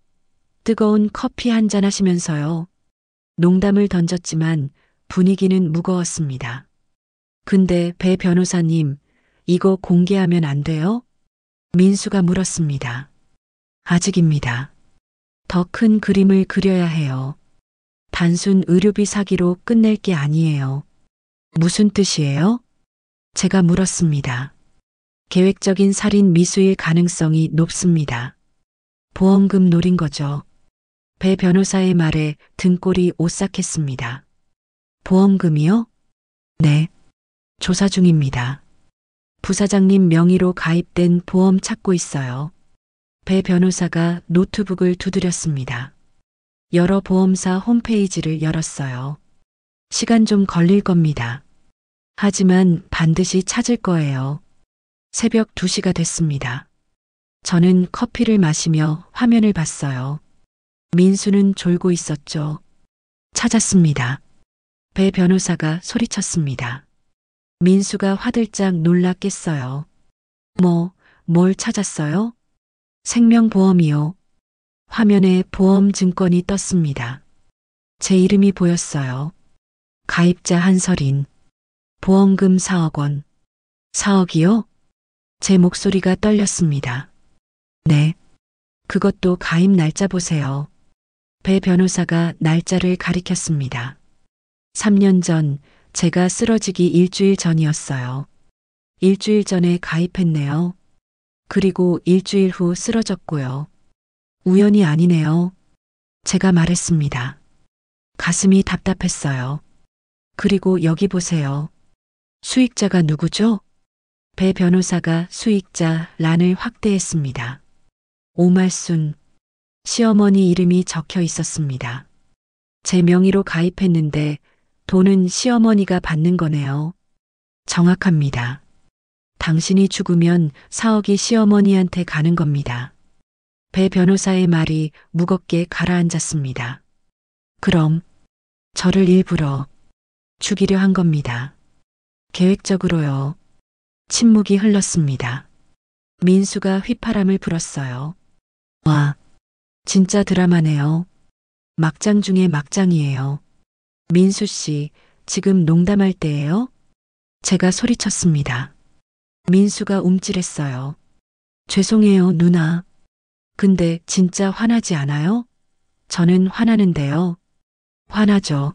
뜨거운 커피 한 잔 하시면서요. 농담을 던졌지만 분위기는 무거웠습니다. 근데 배 변호사님, 이거 공개하면 안 돼요? 민수가 물었습니다. 아직입니다. 더 큰 그림을 그려야 해요. 단순 의료비 사기로 끝낼 게 아니에요. 무슨 뜻이에요? 제가 물었습니다. 계획적인 살인 미수일 가능성이 높습니다. 보험금 노린 거죠. 배 변호사의 말에 등골이 오싹했습니다. 보험금이요? 네. 조사 중입니다. 부사장님 명의로 가입된 보험 찾고 있어요. 배 변호사가 노트북을 두드렸습니다. 여러 보험사 홈페이지를 열었어요. 시간 좀 걸릴 겁니다. 하지만 반드시 찾을 거예요. 새벽 2시가 됐습니다. 저는 커피를 마시며 화면을 봤어요. 민수는 졸고 있었죠. 찾았습니다. 배 변호사가 소리쳤습니다. 민수가 화들짝 놀라 깼어요. 뭘 찾았어요? 생명보험이요. 화면에 보험 증권이 떴습니다. 제 이름이 보였어요. 가입자 한설인. 보험금 4억 원. 4억이요? 제 목소리가 떨렸습니다. 네. 그것도 가입 날짜 보세요. 배 변호사가 날짜를 가리켰습니다. 3년 전 제가 쓰러지기 일주일 전이었어요. 일주일 전에 가입했네요. 그리고 일주일 후 쓰러졌고요. 우연이 아니네요. 제가 말했습니다. 가슴이 답답했어요. 그리고 여기 보세요. 수익자가 누구죠? 배 변호사가 수익자 란을 확대했습니다. 오말순, 시어머니 이름이 적혀 있었습니다. 제 명의로 가입했는데 돈은 시어머니가 받는 거네요. 정확합니다. 당신이 죽으면 4억이 시어머니한테 가는 겁니다. 배 변호사의 말이 무겁게 가라앉았습니다. 그럼 저를 일부러 죽이려 한 겁니다. 계획적으로요. 침묵이 흘렀습니다. 민수가 휘파람을 불었어요. 와, 진짜 드라마네요. 막장 중에 막장이에요. 민수 씨, 지금 농담할 때예요? 제가 소리쳤습니다. 민수가 움찔했어요. 죄송해요, 누나. 근데 진짜 화나지 않아요? 저는 화나는데요. 화나죠.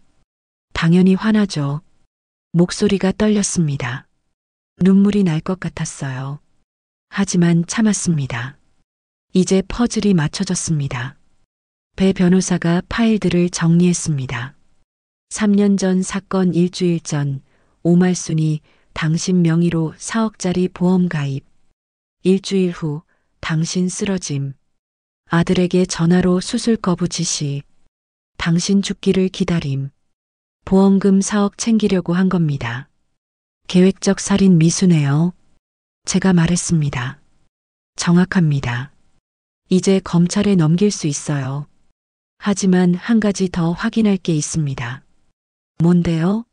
당연히 화나죠. 목소리가 떨렸습니다. 눈물이 날 것 같았어요. 하지만 참았습니다. 이제 퍼즐이 맞춰졌습니다. 배 변호사가 파일들을 정리했습니다. 3년 전 사건 일주일 전 오말순이 당신 명의로 4억짜리 보험 가입. 일주일 후 당신 쓰러짐. 아들에게 전화로 수술 거부 지시. 당신 죽기를 기다림. 보험금 4억 챙기려고 한 겁니다. 계획적 살인 미수네요. 제가 말했습니다. 정확합니다. 이제 검찰에 넘길 수 있어요. 하지만 한 가지 더 확인할 게 있습니다. 뭔데요?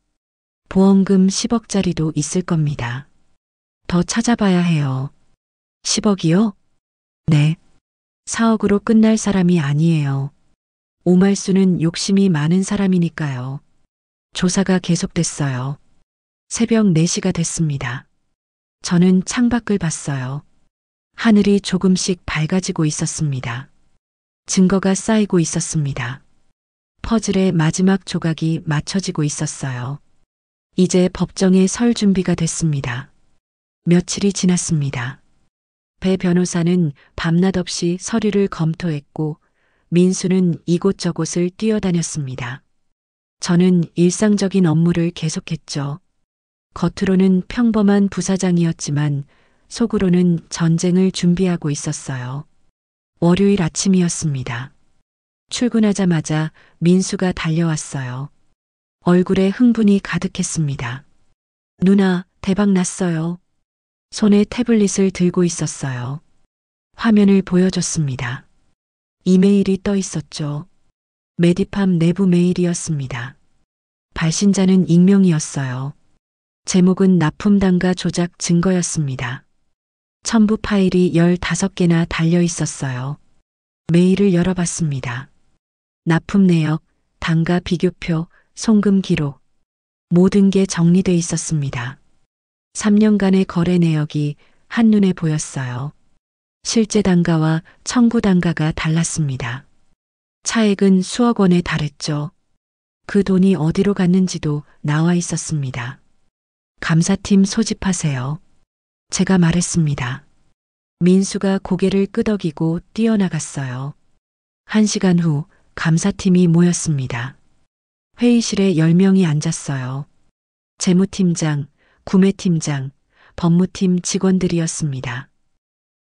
보험금 10억짜리도 있을 겁니다. 더 찾아봐야 해요. 10억이요? 네. 4억으로 끝날 사람이 아니에요. 오말수는 욕심이 많은 사람이니까요. 조사가 계속됐어요. 새벽 4시가 됐습니다. 저는 창밖을 봤어요. 하늘이 조금씩 밝아지고 있었습니다. 증거가 쌓이고 있었습니다. 퍼즐의 마지막 조각이 맞춰지고 있었어요. 이제 법정에 설 준비가 됐습니다. 며칠이 지났습니다. 배 변호사는 밤낮 없이 서류를 검토했고 민수는 이곳저곳을 뛰어다녔습니다. 저는 일상적인 업무를 계속했죠. 겉으로는 평범한 부사장이었지만 속으로는 전쟁을 준비하고 있었어요. 월요일 아침이었습니다. 출근하자마자 민수가 달려왔어요. 얼굴에 흥분이 가득했습니다. 누나, 대박 났어요. 손에 태블릿을 들고 있었어요. 화면을 보여줬습니다. 이메일이 떠 있었죠. 메디팜 내부 메일이었습니다. 발신자는 익명이었어요. 제목은 납품단가 조작 증거였습니다. 첨부 파일이 15개나 달려 있었어요. 메일을 열어봤습니다. 납품 내역, 단가 비교표, 송금 기록. 모든 게 정리돼 있었습니다. 3년간의 거래 내역이 한눈에 보였어요. 실제 단가와 청구 단가가 달랐습니다. 차액은 수억 원에 달했죠. 그 돈이 어디로 갔는지도 나와 있었습니다. 감사팀 소집하세요. 제가 말했습니다. 민수가 고개를 끄덕이고 뛰어나갔어요. 1시간 후 감사팀이 모였습니다. 회의실에 10명이 앉았어요. 재무팀장, 구매팀장, 법무팀 직원들이었습니다.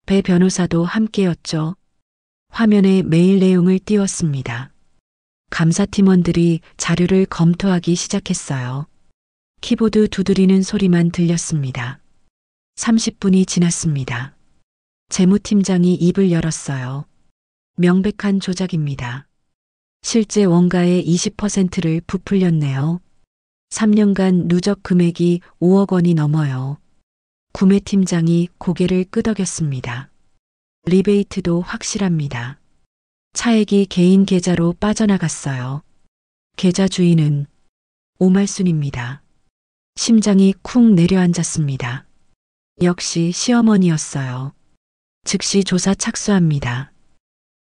배 변호사도 함께였죠. 화면에 메일 내용을 띄웠습니다. 감사팀원들이 자료를 검토하기 시작했어요. 키보드 두드리는 소리만 들렸습니다. 30분이 지났습니다. 재무팀장이 입을 열었어요. 명백한 조작입니다. 실제 원가의 20%를 부풀렸네요. 3년간 누적 금액이 5억 원이 넘어요. 구매팀장이 고개를 끄덕였습니다. 리베이트도 확실합니다. 차액이 개인 계좌로 빠져나갔어요. 계좌 주인은 오말순입니다. 심장이 쿵 내려앉았습니다. 역시 시어머니였어요. 즉시 조사 착수합니다.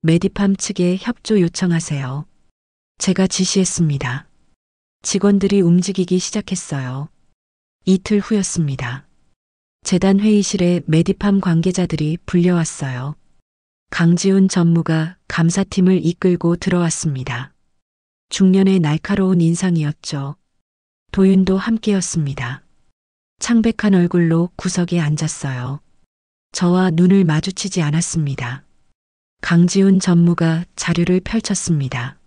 메디팜 측에 협조 요청하세요. 제가 지시했습니다. 직원들이 움직이기 시작했어요. 이틀 후였습니다. 재단 회의실에 메디팜 관계자들이 불려왔어요. 강지훈 전무가 감사팀을 이끌고 들어왔습니다. 중년의 날카로운 인상이었죠. 도윤도 함께였습니다. 창백한 얼굴로 구석에 앉았어요. 저와 눈을 마주치지 않았습니다. 강지훈 전무가 자료를 펼쳤습니다.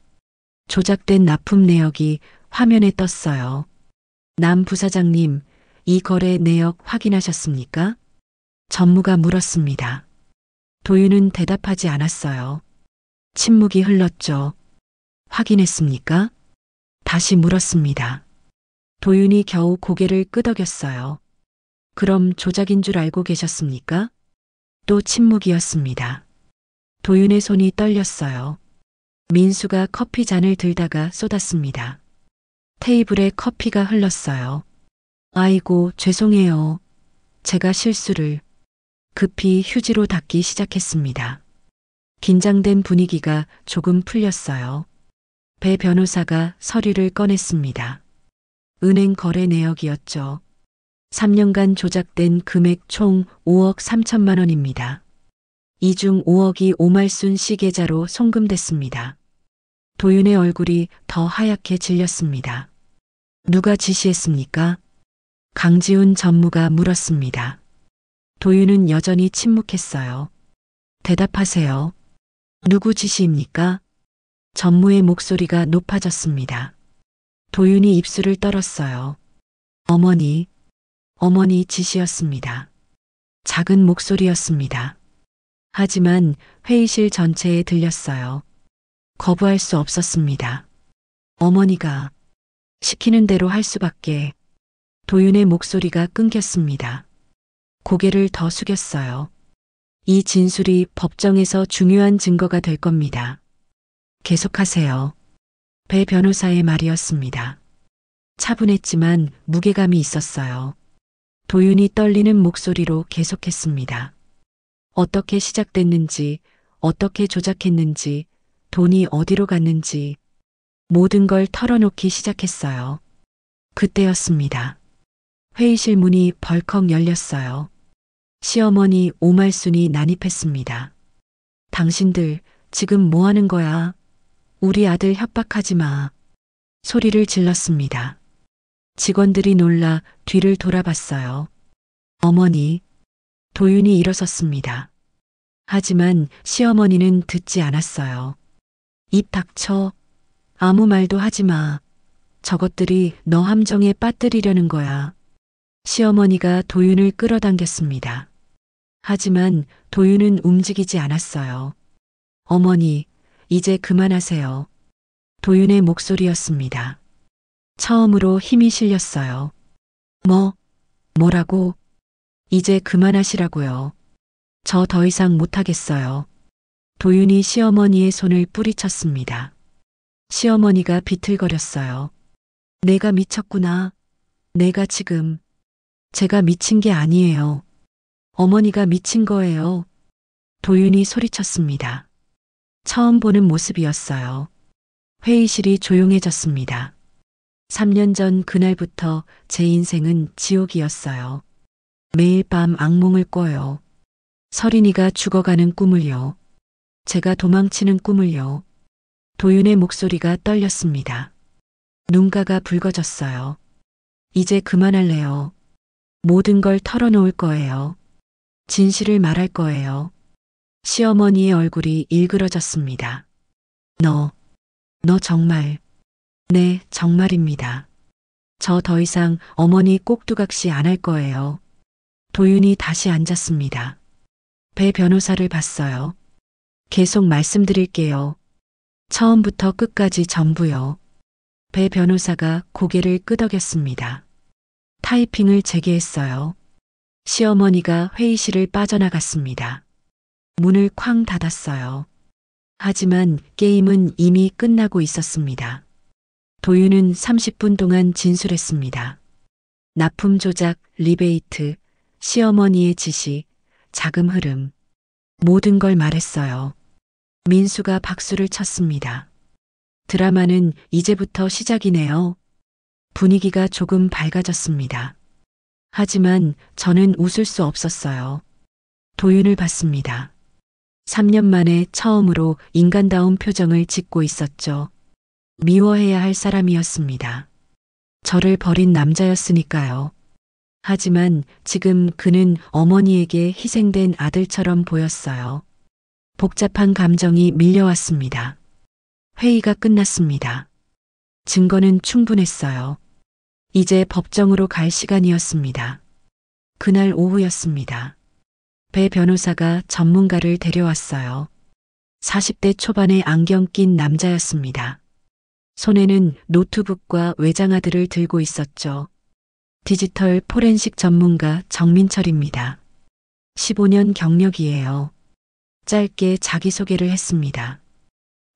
조작된 납품 내역이 화면에 떴어요. 남 부사장님, 이 거래 내역 확인하셨습니까? 전무가 물었습니다. 도윤은 대답하지 않았어요. 침묵이 흘렀죠. 확인했습니까? 다시 물었습니다. 도윤이 겨우 고개를 끄덕였어요. 그럼 조작인 줄 알고 계셨습니까? 또 침묵이었습니다. 도윤의 손이 떨렸어요. 민수가 커피 잔을 들다가 쏟았습니다. 테이블에 커피가 흘렀어요. 아이고, 죄송해요. 제가 실수를. 급히 휴지로 닦기 시작했습니다. 긴장된 분위기가 조금 풀렸어요. 배 변호사가 서류를 꺼냈습니다. 은행 거래 내역이었죠. 3년간 조작된 금액 총 5억 3천만 원입니다. 이 중 5억이 오말순 씨 계좌로 송금됐습니다. 도윤의 얼굴이 더 하얗게 질렸습니다. 누가 지시했습니까? 강지훈 전무가 물었습니다. 도윤은 여전히 침묵했어요. 대답하세요. 누구 지시입니까? 전무의 목소리가 높아졌습니다. 도윤이 입술을 떨었어요. 어머니 지시였습니다. 작은 목소리였습니다. 하지만 회의실 전체에 들렸어요. 거부할 수 없었습니다. 어머니가 시키는 대로 할 수밖에. 도윤의 목소리가 끊겼습니다. 고개를 더 숙였어요. 이 진술이 법정에서 중요한 증거가 될 겁니다. 계속하세요. 배 변호사의 말이었습니다. 차분했지만 무게감이 있었어요. 도윤이 떨리는 목소리로 계속했습니다. 어떻게 시작됐는지, 어떻게 조작했는지, 돈이 어디로 갔는지 모든 걸 털어놓기 시작했어요. 그때였습니다. 회의실 문이 벌컥 열렸어요. 시어머니 오말순이 난입했습니다. 당신들 지금 뭐 하는 거야? 우리 아들 협박하지 마. 소리를 질렀습니다. 직원들이 놀라 뒤를 돌아봤어요. 어머니, 도윤이 일어섰습니다. 하지만 시어머니는 듣지 않았어요. 입 닥쳐. 아무 말도 하지 마. 저것들이 너 함정에 빠뜨리려는 거야. 시어머니가 도윤을 끌어당겼습니다. 하지만 도윤은 움직이지 않았어요. 어머니, 이제 그만하세요. 도윤의 목소리였습니다. 처음으로 힘이 실렸어요. 뭐라고? 이제 그만하시라고요. 저 더 이상 못하겠어요. 도윤이 시어머니의 손을 뿌리쳤습니다. 시어머니가 비틀거렸어요. 내가 미쳤구나. 내가 지금. 제가 미친 게 아니에요. 어머니가 미친 거예요. 도윤이 소리쳤습니다. 처음 보는 모습이었어요. 회의실이 조용해졌습니다. 3년 전 그날부터 제 인생은 지옥이었어요. 매일 밤 악몽을 꿔요. 서린이가 죽어가는 꿈을요. 제가 도망치는 꿈을요. 도윤의 목소리가 떨렸습니다. 눈가가 붉어졌어요. 이제 그만할래요. 모든 걸 털어놓을 거예요. 진실을 말할 거예요. 시어머니의 얼굴이 일그러졌습니다. 너 정말. 네, 정말입니다. 저 더 이상 어머니 꼭두각시 안 할 거예요. 도윤이 다시 앉았습니다. 배 변호사를 봤어요. 계속 말씀드릴게요. 처음부터 끝까지 전부요. 배 변호사가 고개를 끄덕였습니다. 타이핑을 재개했어요. 시어머니가 회의실을 빠져나갔습니다. 문을 쾅 닫았어요. 하지만 게임은 이미 끝나고 있었습니다. 도윤은 30분 동안 진술했습니다. 납품 조작, 리베이트, 시어머니의 지시, 자금 흐름. 모든 걸 말했어요. 민수가 박수를 쳤습니다. 드라마는 이제부터 시작이네요. 분위기가 조금 밝아졌습니다. 하지만 저는 웃을 수 없었어요. 도윤을 봤습니다. 3년 만에 처음으로 인간다운 표정을 짓고 있었죠. 미워해야 할 사람이었습니다. 저를 버린 남자였으니까요. 하지만 지금 그는 어머니에게 희생된 아들처럼 보였어요. 복잡한 감정이 밀려왔습니다. 회의가 끝났습니다. 증거는 충분했어요. 이제 법정으로 갈 시간이었습니다. 그날 오후였습니다. 배 변호사가 전문가를 데려왔어요. 40대 초반의 안경 낀 남자였습니다. 손에는 노트북과 외장하드를 들고 있었죠. 디지털 포렌식 전문가 정민철입니다. 15년 경력이에요. 짧게 자기소개를 했습니다.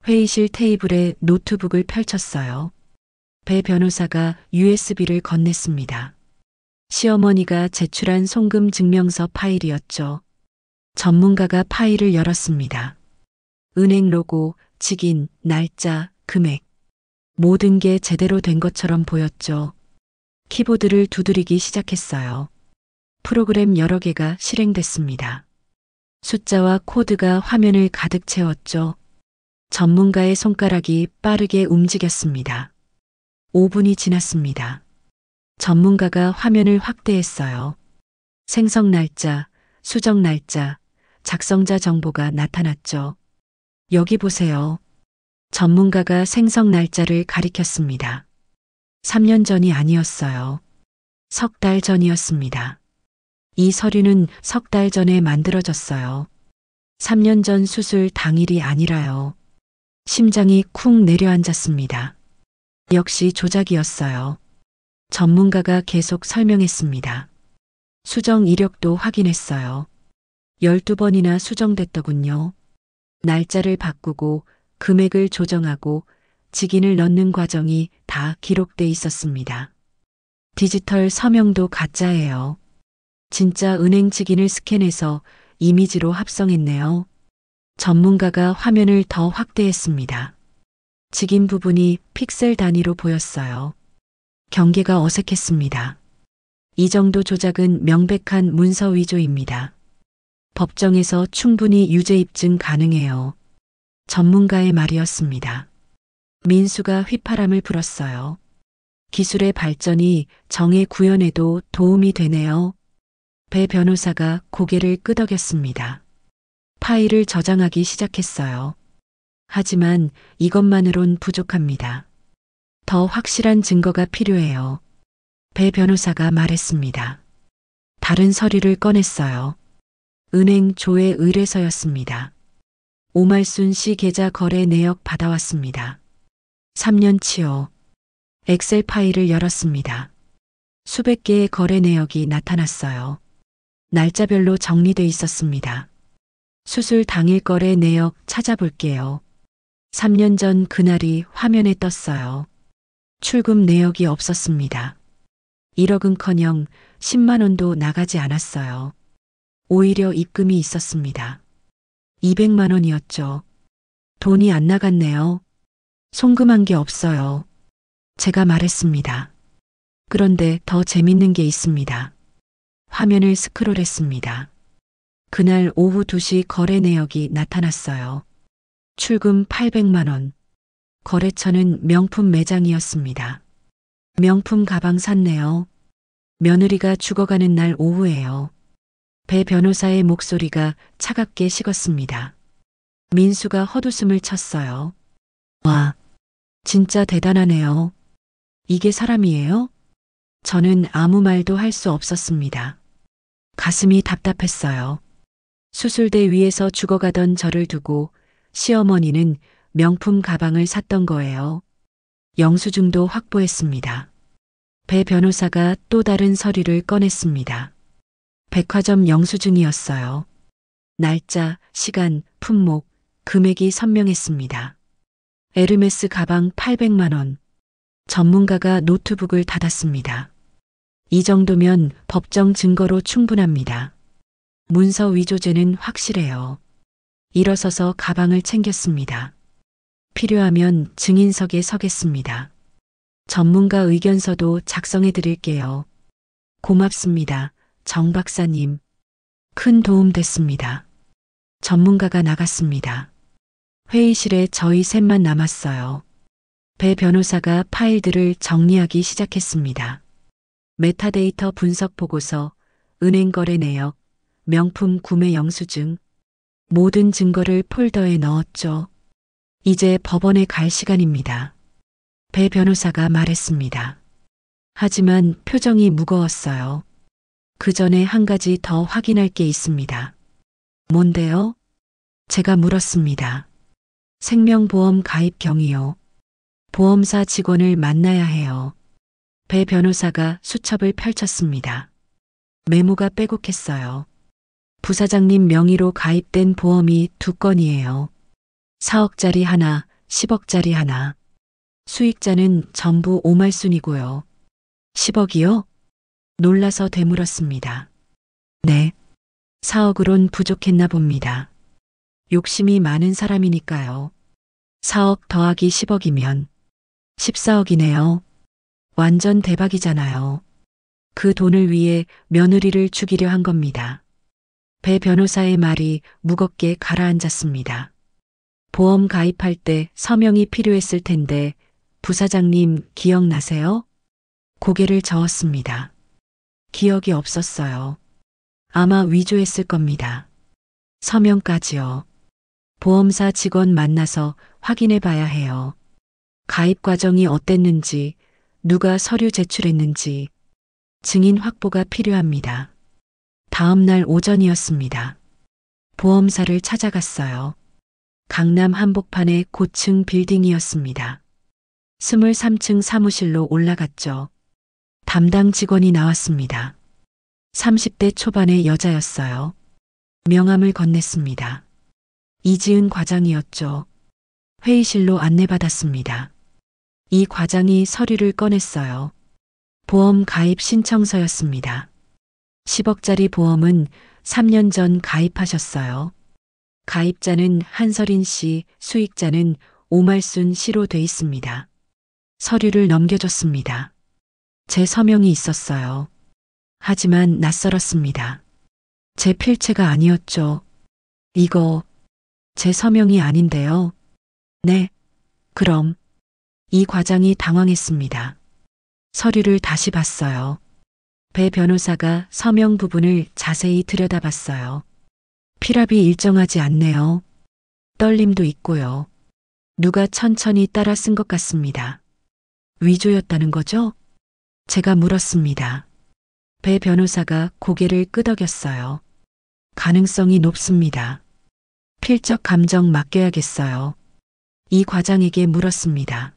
회의실 테이블에 노트북을 펼쳤어요. 배 변호사가 USB를 건넸습니다. 시어머니가 제출한 송금 증명서 파일이었죠. 전문가가 파일을 열었습니다. 은행 로고, 직인, 날짜, 금액. 모든 게 제대로 된 것처럼 보였죠. 키보드를 두드리기 시작했어요. 프로그램 여러 개가 실행됐습니다. 숫자와 코드가 화면을 가득 채웠죠. 전문가의 손가락이 빠르게 움직였습니다. 5분이 지났습니다. 전문가가 화면을 확대했어요. 생성 날짜, 수정 날짜, 작성자 정보가 나타났죠. 여기 보세요. 전문가가 생성 날짜를 가리켰습니다. 3년 전이 아니었어요. 석 달 전이었습니다. 이 서류는 석 달 전에 만들어졌어요. 3년 전 수술 당일이 아니라요. 심장이 쿵 내려앉았습니다. 역시 조작이었어요. 전문가가 계속 설명했습니다. 수정 이력도 확인했어요. 12번이나 수정됐더군요. 날짜를 바꾸고 금액을 조정하고 직인을 넣는 과정이 다 기록돼 있었습니다. 디지털 서명도 가짜예요. 진짜 은행 직인을 스캔해서 이미지로 합성했네요. 전문가가 화면을 더 확대했습니다. 직인 부분이 픽셀 단위로 보였어요. 경계가 어색했습니다. 이 정도 조작은 명백한 문서 위조입니다. 법정에서 충분히 유죄 입증 가능해요. 전문가의 말이었습니다. 민수가 휘파람을 불었어요. 기술의 발전이 정의 구현에도 도움이 되네요. 배 변호사가 고개를 끄덕였습니다. 파일을 저장하기 시작했어요. 하지만 이것만으론 부족합니다. 더 확실한 증거가 필요해요. 배 변호사가 말했습니다. 다른 서류를 꺼냈어요. 은행 조회 의뢰서였습니다. 오말순 씨 계좌 거래 내역 받아왔습니다. 3년치요. 엑셀 파일을 열었습니다. 수백 개의 거래 내역이 나타났어요. 날짜별로 정리돼 있었습니다. 수술 당일 거래 내역 찾아볼게요. 3년 전 그날이 화면에 떴어요. 출금 내역이 없었습니다. 1억은커녕 10만 원도 나가지 않았어요. 오히려 입금이 있었습니다. 200만 원이었죠. 돈이 안 나갔네요. 송금한 게 없어요. 제가 말했습니다. 그런데 더 재밌는 게 있습니다. 화면을 스크롤했습니다. 그날 오후 2시 거래 내역이 나타났어요. 출금 800만 원. 거래처는 명품 매장이었습니다. 명품 가방 샀네요. 며느리가 죽어가는 날 오후예요. 배 변호사의 목소리가 차갑게 식었습니다. 민수가 헛웃음을 쳤어요. 와, 진짜 대단하네요. 이게 사람이에요? 저는 아무 말도 할 수 없었습니다. 가슴이 답답했어요. 수술대 위에서 죽어가던 저를 두고 시어머니는 명품 가방을 샀던 거예요. 영수증도 확보했습니다. 배 변호사가 또 다른 서류를 꺼냈습니다. 백화점 영수증이었어요. 날짜, 시간, 품목, 금액이 선명했습니다. 에르메스 가방 800만 원. 전문가가 노트북을 닫았습니다. 이 정도면 법정 증거로 충분합니다. 문서 위조죄는 확실해요. 일어서서 가방을 챙겼습니다. 필요하면 증인석에 서겠습니다. 전문가 의견서도 작성해 드릴게요. 고맙습니다. 정 박사님. 큰 도움 됐습니다. 전문가가 나갔습니다. 회의실에 저희 셋만 남았어요. 배 변호사가 파일들을 정리하기 시작했습니다. 메타데이터 분석 보고서, 은행 거래 내역, 명품 구매 영수증, 모든 증거를 폴더에 넣었죠. 이제 법원에 갈 시간입니다. 배 변호사가 말했습니다. 하지만 표정이 무거웠어요. 그 전에 한 가지 더 확인할 게 있습니다. 뭔데요? 제가 물었습니다. 생명보험 가입 경위요. 보험사 직원을 만나야 해요. 배 변호사가 수첩을 펼쳤습니다. 메모가 빼곡했어요. 부사장님 명의로 가입된 보험이 2건이에요. 4억짜리 하나, 10억짜리 하나. 수익자는 전부 오말순이고요. 10억이요? 놀라서 되물었습니다. 네. 4억으론 부족했나 봅니다. 욕심이 많은 사람이니까요. 4억 더하기 10억이면 14억이네요. 완전 대박이잖아요. 그 돈을 위해 며느리를 죽이려 한 겁니다. 배 변호사의 말이 무겁게 가라앉았습니다. 보험 가입할 때 서명이 필요했을 텐데 부사장님 기억나세요? 고개를 저었습니다. 기억이 없었어요. 아마 위조했을 겁니다. 서명까지요. 보험사 직원 만나서 확인해 봐야 해요. 가입 과정이 어땠는지, 누가 서류 제출했는지, 증인 확보가 필요합니다. 다음 날 오전이었습니다. 보험사를 찾아갔어요. 강남 한복판의 고층 빌딩이었습니다. 23층 사무실로 올라갔죠. 담당 직원이 나왔습니다. 30대 초반의 여자였어요. 명함을 건넸습니다. 이지은 과장이었죠. 회의실로 안내받았습니다. 이 과장이 서류를 꺼냈어요. 보험 가입 신청서였습니다. 10억짜리 보험은 3년 전 가입하셨어요. 가입자는 한설인 씨, 수익자는 오말순 씨로 돼 있습니다. 서류를 넘겨줬습니다. 제 서명이 있었어요. 하지만 낯설었습니다. 제 필체가 아니었죠. 이거 제 서명이 아닌데요. 네, 그럼. 이 과장이 당황했습니다. 서류를 다시 봤어요. 배 변호사가 서명 부분을 자세히 들여다봤어요. 필압이 일정하지 않네요. 떨림도 있고요. 누가 천천히 따라 쓴 것 같습니다. 위조였다는 거죠? 제가 물었습니다. 배 변호사가 고개를 끄덕였어요. 가능성이 높습니다. 필적 감정 맡겨야겠어요. 이 과장에게 물었습니다.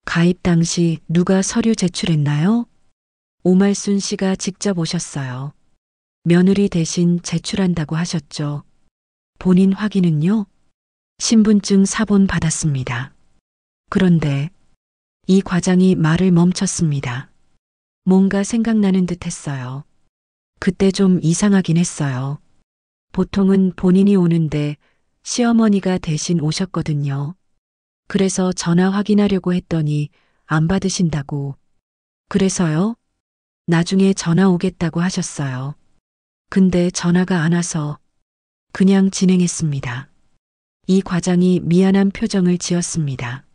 가입 당시 누가 서류 제출했나요? 오말순 씨가 직접 오셨어요. 며느리 대신 제출한다고 하셨죠. 본인 확인은요? 신분증 사본 받았습니다. 그런데 이 과장이 말을 멈췄습니다. 뭔가 생각나는 듯 했어요. 그때 좀 이상하긴 했어요. 보통은 본인이 오는데 시어머니가 대신 오셨거든요. 그래서 전화 확인하려고 했더니 안 받으신다고. 그래서요? 나중에 전화 오겠다고 하셨어요. 근데 전화가 안 와서 그냥 진행했습니다. 이 과장이 미안한 표정을 지었습니다.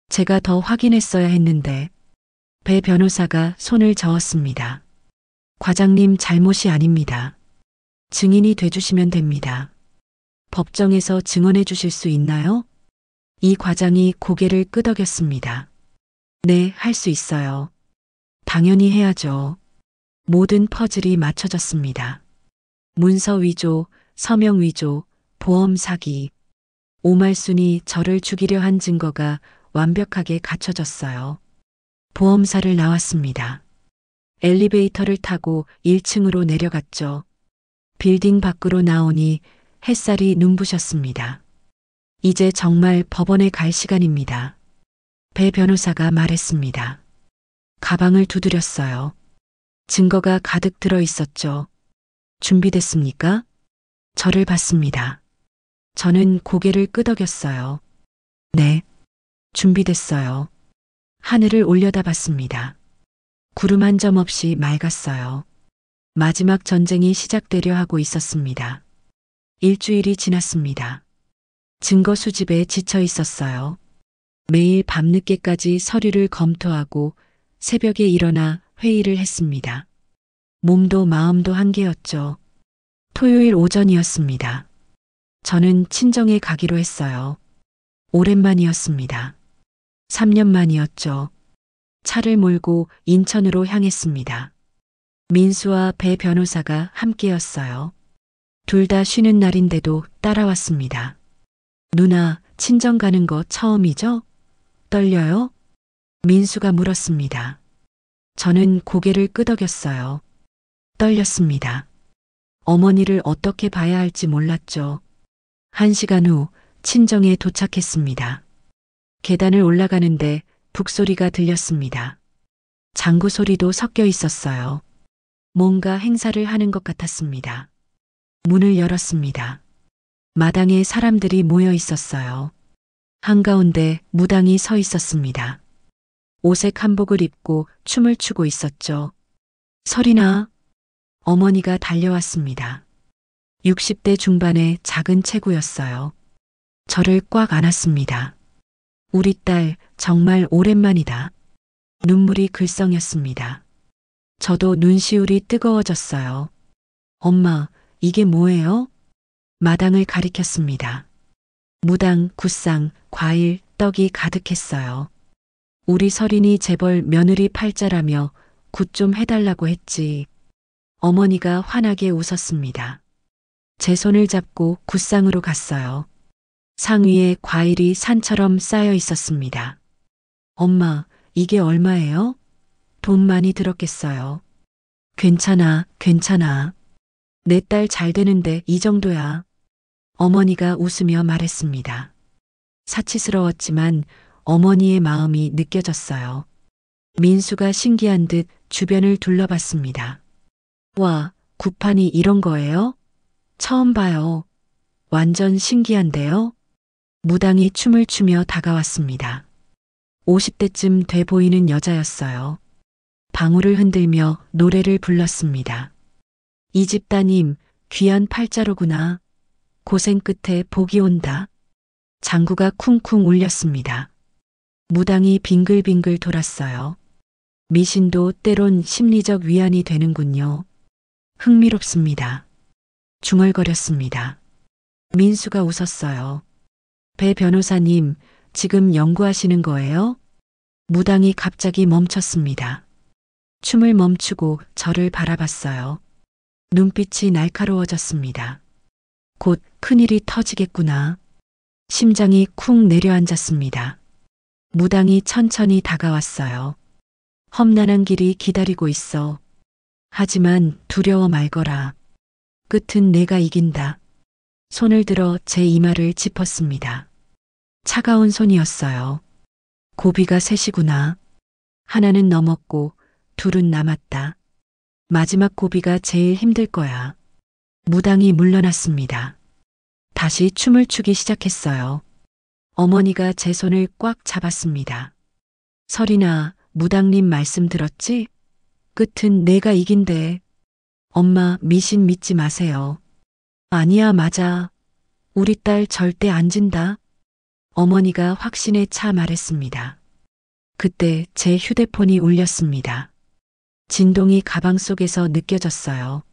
제가 더 확인했어야 했는데. 배 변호사가 손을 저었습니다. 과장님 잘못이 아닙니다. 증인이 돼주시면 됩니다. 법정에서 증언해 주실 수 있나요? 이 과장이 고개를 끄덕였습니다. 네, 할 수 있어요. 당연히 해야죠. 모든 퍼즐이 맞춰졌습니다. 문서 위조, 서명 위조, 보험 사기. 오말순이 저를 죽이려 한 증거가 완벽하게 갖춰졌어요. 보험사를 나왔습니다. 엘리베이터를 타고 1층으로 내려갔죠. 빌딩 밖으로 나오니 햇살이 눈부셨습니다. 이제 정말 법원에 갈 시간입니다. 배 변호사가 말했습니다. 가방을 두드렸어요. 증거가 가득 들어 있었죠. 준비됐습니까? 저를 봤습니다. 저는 고개를 끄덕였어요. 네, 준비됐어요. 하늘을 올려다봤습니다. 구름 한 점 없이 맑았어요. 마지막 전쟁이 시작되려 하고 있었습니다. 일주일이 지났습니다. 증거 수집에 지쳐 있었어요. 매일 밤늦게까지 서류를 검토하고 새벽에 일어나 회의를 했습니다. 몸도 마음도 한계였죠. 토요일 오전이었습니다. 저는 친정에 가기로 했어요. 오랜만이었습니다. 3년 만이었죠. 차를 몰고 인천으로 향했습니다. 민수와 배 변호사가 함께였어요. 둘 다 쉬는 날인데도 따라왔습니다. 누나, 친정 가는 거 처음이죠? 떨려요? 민수가 물었습니다. 저는 고개를 끄덕였어요. 떨렸습니다. 어머니를 어떻게 봐야 할지 몰랐죠. 1시간 후 친정에 도착했습니다. 계단을 올라가는데 북소리가 들렸습니다. 장구 소리도 섞여 있었어요. 뭔가 행사를 하는 것 같았습니다. 문을 열었습니다. 마당에 사람들이 모여 있었어요. 한가운데 무당이 서 있었습니다. 오색 한복을 입고 춤을 추고 있었죠. 설이나 어머니가 달려왔습니다. 60대 중반의 작은 체구였어요. 저를 꽉 안았습니다. 우리 딸 정말 오랜만이다. 눈물이 글썽였습니다. 저도 눈시울이 뜨거워졌어요. 엄마, 이게 뭐예요? 마당을 가리켰습니다. 무당, 굿상, 과일, 떡이 가득했어요. 우리 설인이 재벌 며느리 팔자라며 굿 좀 해달라고 했지. 어머니가 환하게 웃었습니다. 제 손을 잡고 굿상으로 갔어요. 상 위에 과일이 산처럼 쌓여 있었습니다. 엄마, 이게 얼마예요? 돈 많이 들었겠어요. 괜찮아, 괜찮아. 내 딸 잘 되는데 이 정도야. 어머니가 웃으며 말했습니다. 사치스러웠지만 어머니의 마음이 느껴졌어요. 민수가 신기한 듯 주변을 둘러봤습니다. 와, 굿판이 이런 거예요? 처음 봐요. 완전 신기한데요? 무당이 춤을 추며 다가왔습니다. 50대쯤 돼 보이는 여자였어요. 방울을 흔들며 노래를 불렀습니다. 이 집 따님, 귀한 팔자로구나. 고생 끝에 복이 온다. 장구가 쿵쿵 울렸습니다. 무당이 빙글빙글 돌았어요. 미신도 때론 심리적 위안이 되는군요. 흥미롭습니다. 중얼거렸습니다. 민수가 웃었어요. 배 변호사님, 지금 연구하시는 거예요? 무당이 갑자기 멈췄습니다. 춤을 멈추고 저를 바라봤어요. 눈빛이 날카로워졌습니다. 곧 큰일이 터지겠구나. 심장이 쿵 내려앉았습니다. 무당이 천천히 다가왔어요. 험난한 길이 기다리고 있어. 하지만 두려워 말거라. 끝은 내가 이긴다. 손을 들어 제 이마를 짚었습니다. 차가운 손이었어요. 고비가 셋이구나. 하나는 넘었고 둘은 남았다. 마지막 고비가 제일 힘들 거야. 무당이 물러났습니다. 다시 춤을 추기 시작했어요. 어머니가 제 손을 꽉 잡았습니다. 설이나, 무당님 말씀 들었지? 끝은 내가 이긴대. 엄마, 미신 믿지 마세요. 아니야, 맞아. 우리 딸 절대 안 진다. 어머니가 확신에 차 말했습니다. 그때 제 휴대폰이 울렸습니다. 진동이 가방 속에서 느껴졌어요.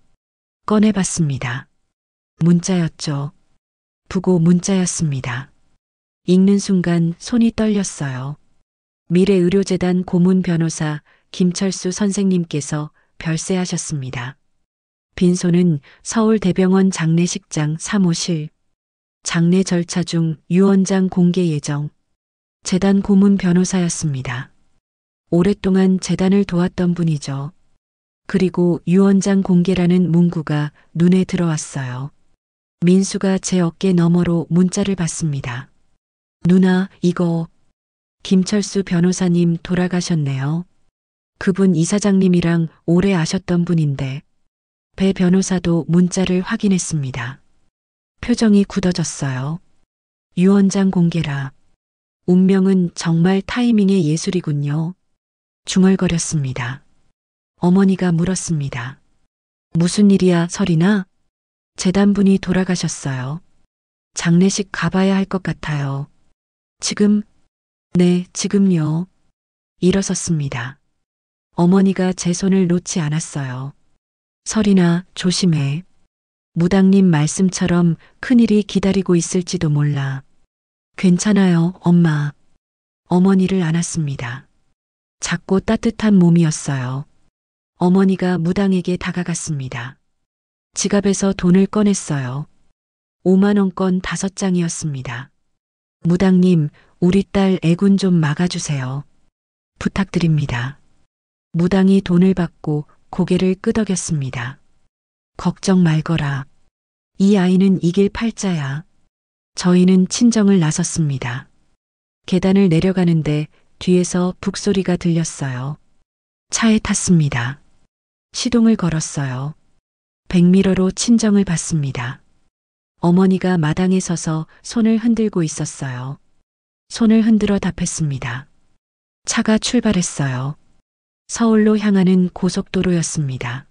꺼내봤습니다. 문자였죠. 부고 문자였습니다. 읽는 순간 손이 떨렸어요. 미래의료재단 고문 변호사 김철수 선생님께서 별세하셨습니다. 빈소는 서울대병원 장례식장 3호실. 장례 절차 중 유언장 공개 예정. 재단 고문 변호사였습니다. 오랫동안 재단을 도왔던 분이죠. 그리고 유언장 공개라는 문구가 눈에 들어왔어요. 민수가 제 어깨 너머로 문자를 받습니다. 누나, 이거. 김철수 변호사님 돌아가셨네요. 그분 이사장님이랑 오래 아셨던 분인데. 배 변호사도 문자를 확인했습니다. 표정이 굳어졌어요. 유언장 공개라. 운명은 정말 타이밍의 예술이군요. 중얼거렸습니다. 어머니가 물었습니다. 무슨 일이야, 설이나? 재단분이 돌아가셨어요. 장례식 가봐야 할 것 같아요. 지금? 네, 지금요. 일어섰습니다. 어머니가 제 손을 놓지 않았어요. 설이나, 조심해. 무당님 말씀처럼 큰일이 기다리고 있을지도 몰라. 괜찮아요, 엄마. 어머니를 안았습니다. 작고 따뜻한 몸이었어요. 어머니가 무당에게 다가갔습니다. 지갑에서 돈을 꺼냈어요. 5만 원권 5장이었습니다. 무당님, 우리 딸 애군 좀 막아주세요. 부탁드립니다. 무당이 돈을 받고 고개를 끄덕였습니다. 걱정 말거라. 이 아이는 이길 팔자야. 저희는 친정을 나섰습니다. 계단을 내려가는데 뒤에서 북소리가 들렸어요. 차에 탔습니다. 시동을 걸었어요. 백미러로 친정을 봤습니다. 어머니가 마당에 서서 손을 흔들고 있었어요. 손을 흔들어 답했습니다. 차가 출발했어요. 서울로 향하는 고속도로였습니다.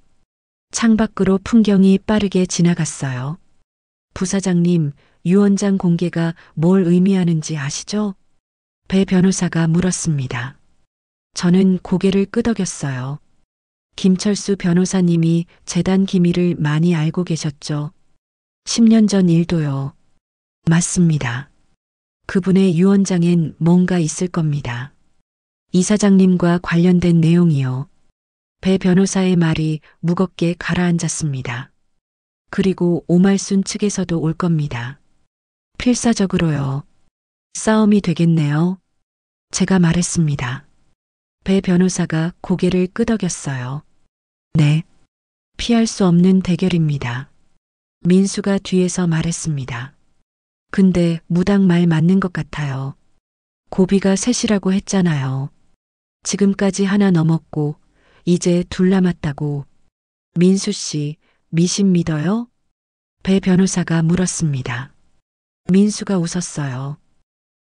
창밖으로 풍경이 빠르게 지나갔어요. 부사장님, 유언장 공개가 뭘 의미하는지 아시죠? 배 변호사가 물었습니다. 저는 고개를 끄덕였어요. 김철수 변호사님이 재단 기밀을 많이 알고 계셨죠? 10년 전 일도요. 맞습니다. 그분의 유언장엔 뭔가 있을 겁니다. 이사장님과 관련된 내용이요. 배 변호사의 말이 무겁게 가라앉았습니다. 그리고 오말순 측에서도 올 겁니다. 필사적으로요. 싸움이 되겠네요. 제가 말했습니다. 배 변호사가 고개를 끄덕였어요. 네. 피할 수 없는 대결입니다. 민수가 뒤에서 말했습니다. 근데 무당 말 맞는 것 같아요. 고비가 셋이라고 했잖아요. 지금까지 하나 넘었고 이제 둘 남았다고. 민수 씨, 미신 믿어요? 배 변호사가 물었습니다. 민수가 웃었어요.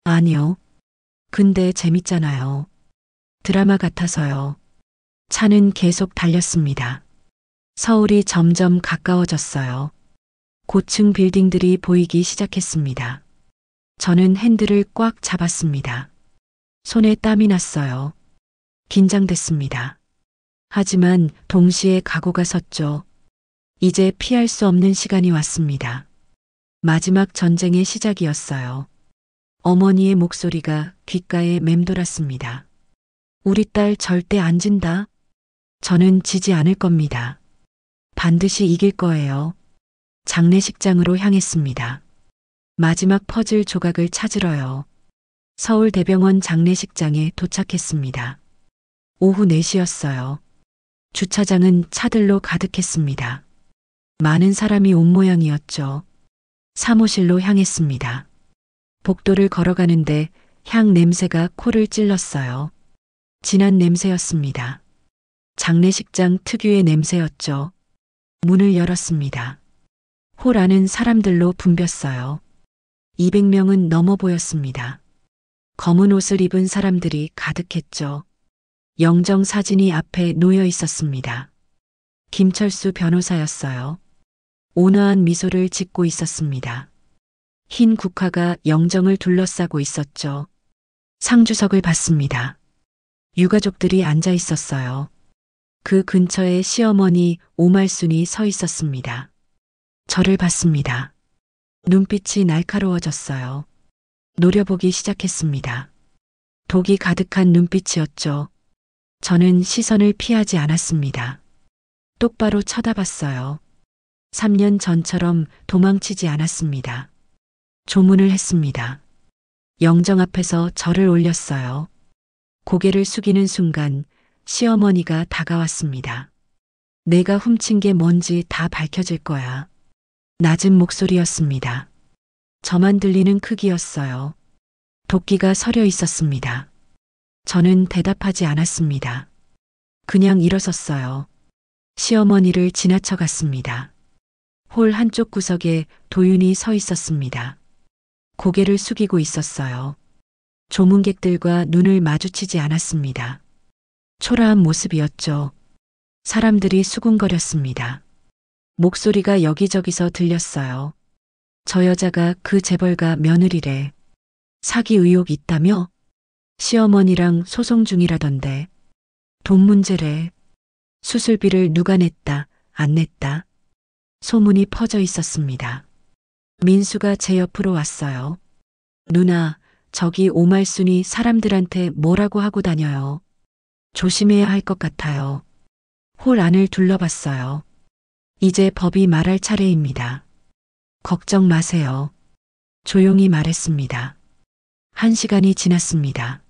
아니요. 근데 재밌잖아요. 드라마 같아서요. 차는 계속 달렸습니다. 서울이 점점 가까워졌어요. 고층 빌딩들이 보이기 시작했습니다. 저는 핸들을 꽉 잡았습니다. 손에 땀이 났어요. 긴장됐습니다. 하지만 동시에 각오가 섰죠. 이제 피할 수 없는 시간이 왔습니다. 마지막 전쟁의 시작이었어요. 어머니의 목소리가 귓가에 맴돌았습니다. 우리 딸 절대 안 진다. 저는 지지 않을 겁니다. 반드시 이길 거예요. 장례식장으로 향했습니다. 마지막 퍼즐 조각을 찾으러요. 서울대병원 장례식장에 도착했습니다. 오후 4시였어요. 주차장은 차들로 가득했습니다. 많은 사람이 온 모양이었죠. 사무실로 향했습니다. 복도를 걸어가는데 향 냄새가 코를 찔렀어요. 진한 냄새였습니다. 장례식장 특유의 냄새였죠. 문을 열었습니다. 홀 안은 사람들로 붐볐어요. 200명은 넘어 보였습니다. 검은 옷을 입은 사람들이 가득했죠. 영정 사진이 앞에 놓여 있었습니다. 김철수 변호사였어요. 온화한 미소를 짓고 있었습니다. 흰 국화가 영정을 둘러싸고 있었죠. 상주석을 봤습니다. 유가족들이 앉아 있었어요. 그 근처에 시어머니 오말순이 서 있었습니다. 저를 봤습니다. 눈빛이 날카로워졌어요. 노려보기 시작했습니다. 독이 가득한 눈빛이었죠. 저는 시선을 피하지 않았습니다. 똑바로 쳐다봤어요. 3년 전처럼 도망치지 않았습니다. 조문을 했습니다. 영정 앞에서 절을 올렸어요. 고개를 숙이는 순간 시어머니가 다가왔습니다. 내가 훔친 게 뭔지 다 밝혀질 거야. 낮은 목소리였습니다. 저만 들리는 크기였어요. 도끼가 서려 있었습니다. 저는 대답하지 않았습니다. 그냥 일어섰어요. 시어머니를 지나쳐 갔습니다. 홀 한쪽 구석에 도윤이 서 있었습니다. 고개를 숙이고 있었어요. 조문객들과 눈을 마주치지 않았습니다. 초라한 모습이었죠. 사람들이 수군거렸습니다. 목소리가 여기저기서 들렸어요. 저 여자가 그 재벌가 며느리래. 사기 의혹 있다며? 시어머니랑 소송 중이라던데. 돈 문제래. 수술비를 누가 냈다, 안 냈다. 소문이 퍼져 있었습니다. 민수가 제 옆으로 왔어요. 누나, 저기 오말순이 사람들한테 뭐라고 하고 다녀요. 조심해야 할 것 같아요. 홀 안을 둘러봤어요. 이제 법이 말할 차례입니다. 걱정 마세요. 조용히 말했습니다. 1시간이 지났습니다.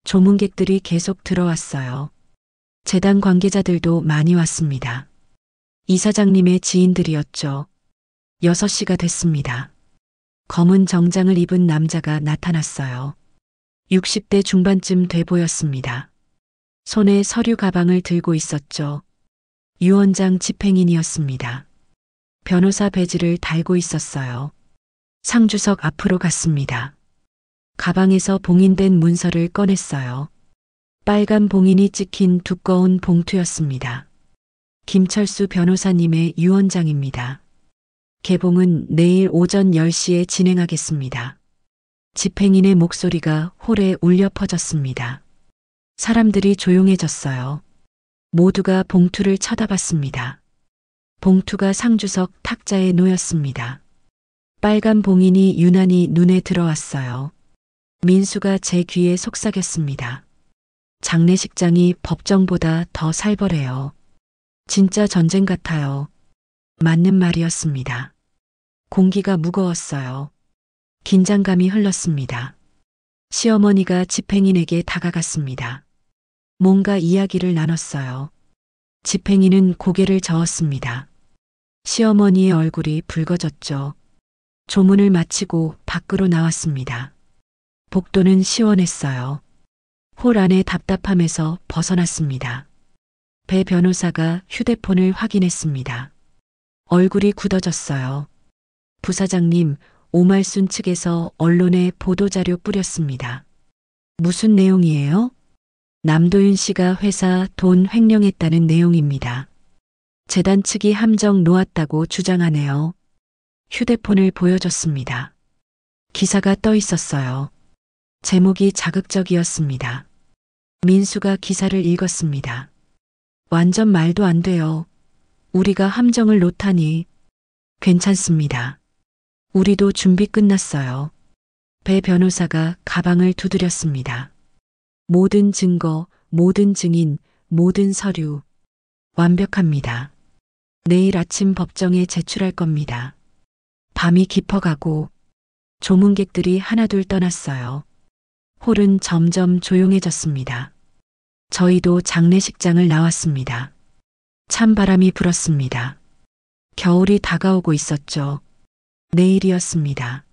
조문객들이 계속 들어왔어요. 재단 관계자들도 많이 왔습니다. 이사장님의 지인들이었죠. 6시가 됐습니다. 검은 정장을 입은 남자가 나타났어요. 60대 중반쯤 돼 보였습니다. 손에 서류 가방을 들고 있었죠. 유 원장 집행인이었습니다. 변호사 배지를 달고 있었어요. 상주석 앞으로 갔습니다. 가방에서 봉인된 문서를 꺼냈어요. 빨간 봉인이 찍힌 두꺼운 봉투였습니다. 김철수 변호사님의 유 원장입니다. 개봉은 내일 오전 10시에 진행하겠습니다. 집행인의 목소리가 홀에 울려 퍼졌습니다. 사람들이 조용해졌어요. 모두가 봉투를 쳐다봤습니다. 봉투가 상주석 탁자에 놓였습니다. 빨간 봉인이 유난히 눈에 들어왔어요. 민수가 제 귀에 속삭였습니다. 장례식장이 법정보다 더 살벌해요. 진짜 전쟁 같아요. 맞는 말이었습니다. 공기가 무거웠어요. 긴장감이 흘렀습니다. 시어머니가 집행인에게 다가갔습니다. 뭔가 이야기를 나눴어요. 집행인은 고개를 저었습니다. 시어머니의 얼굴이 붉어졌죠. 조문을 마치고 밖으로 나왔습니다. 복도는 시원했어요. 홀 안의 답답함에서 벗어났습니다. 배 변호사가 휴대폰을 확인했습니다. 얼굴이 굳어졌어요. 부사장님, 오말순 측에서 언론에 보도자료 뿌렸습니다. 무슨 내용이에요? 남도윤 씨가 회사 돈 횡령했다는 내용입니다. 재단 측이 함정 놓았다고 주장하네요. 휴대폰을 보여줬습니다. 기사가 떠 있었어요. 제목이 자극적이었습니다. 민수가 기사를 읽었습니다. 완전 말도 안 돼요. 우리가 함정을 놓다니. 괜찮습니다. 우리도 준비 끝났어요. 배 변호사가 가방을 두드렸습니다. 모든 증거, 모든 증인, 모든 서류. 완벽합니다. 내일 아침 법정에 제출할 겁니다. 밤이 깊어가고 조문객들이 하나둘 떠났어요. 홀은 점점 조용해졌습니다. 저희도 장례식장을 나왔습니다. 찬바람이 불었습니다. 겨울이 다가오고 있었죠. 내일이었습니다.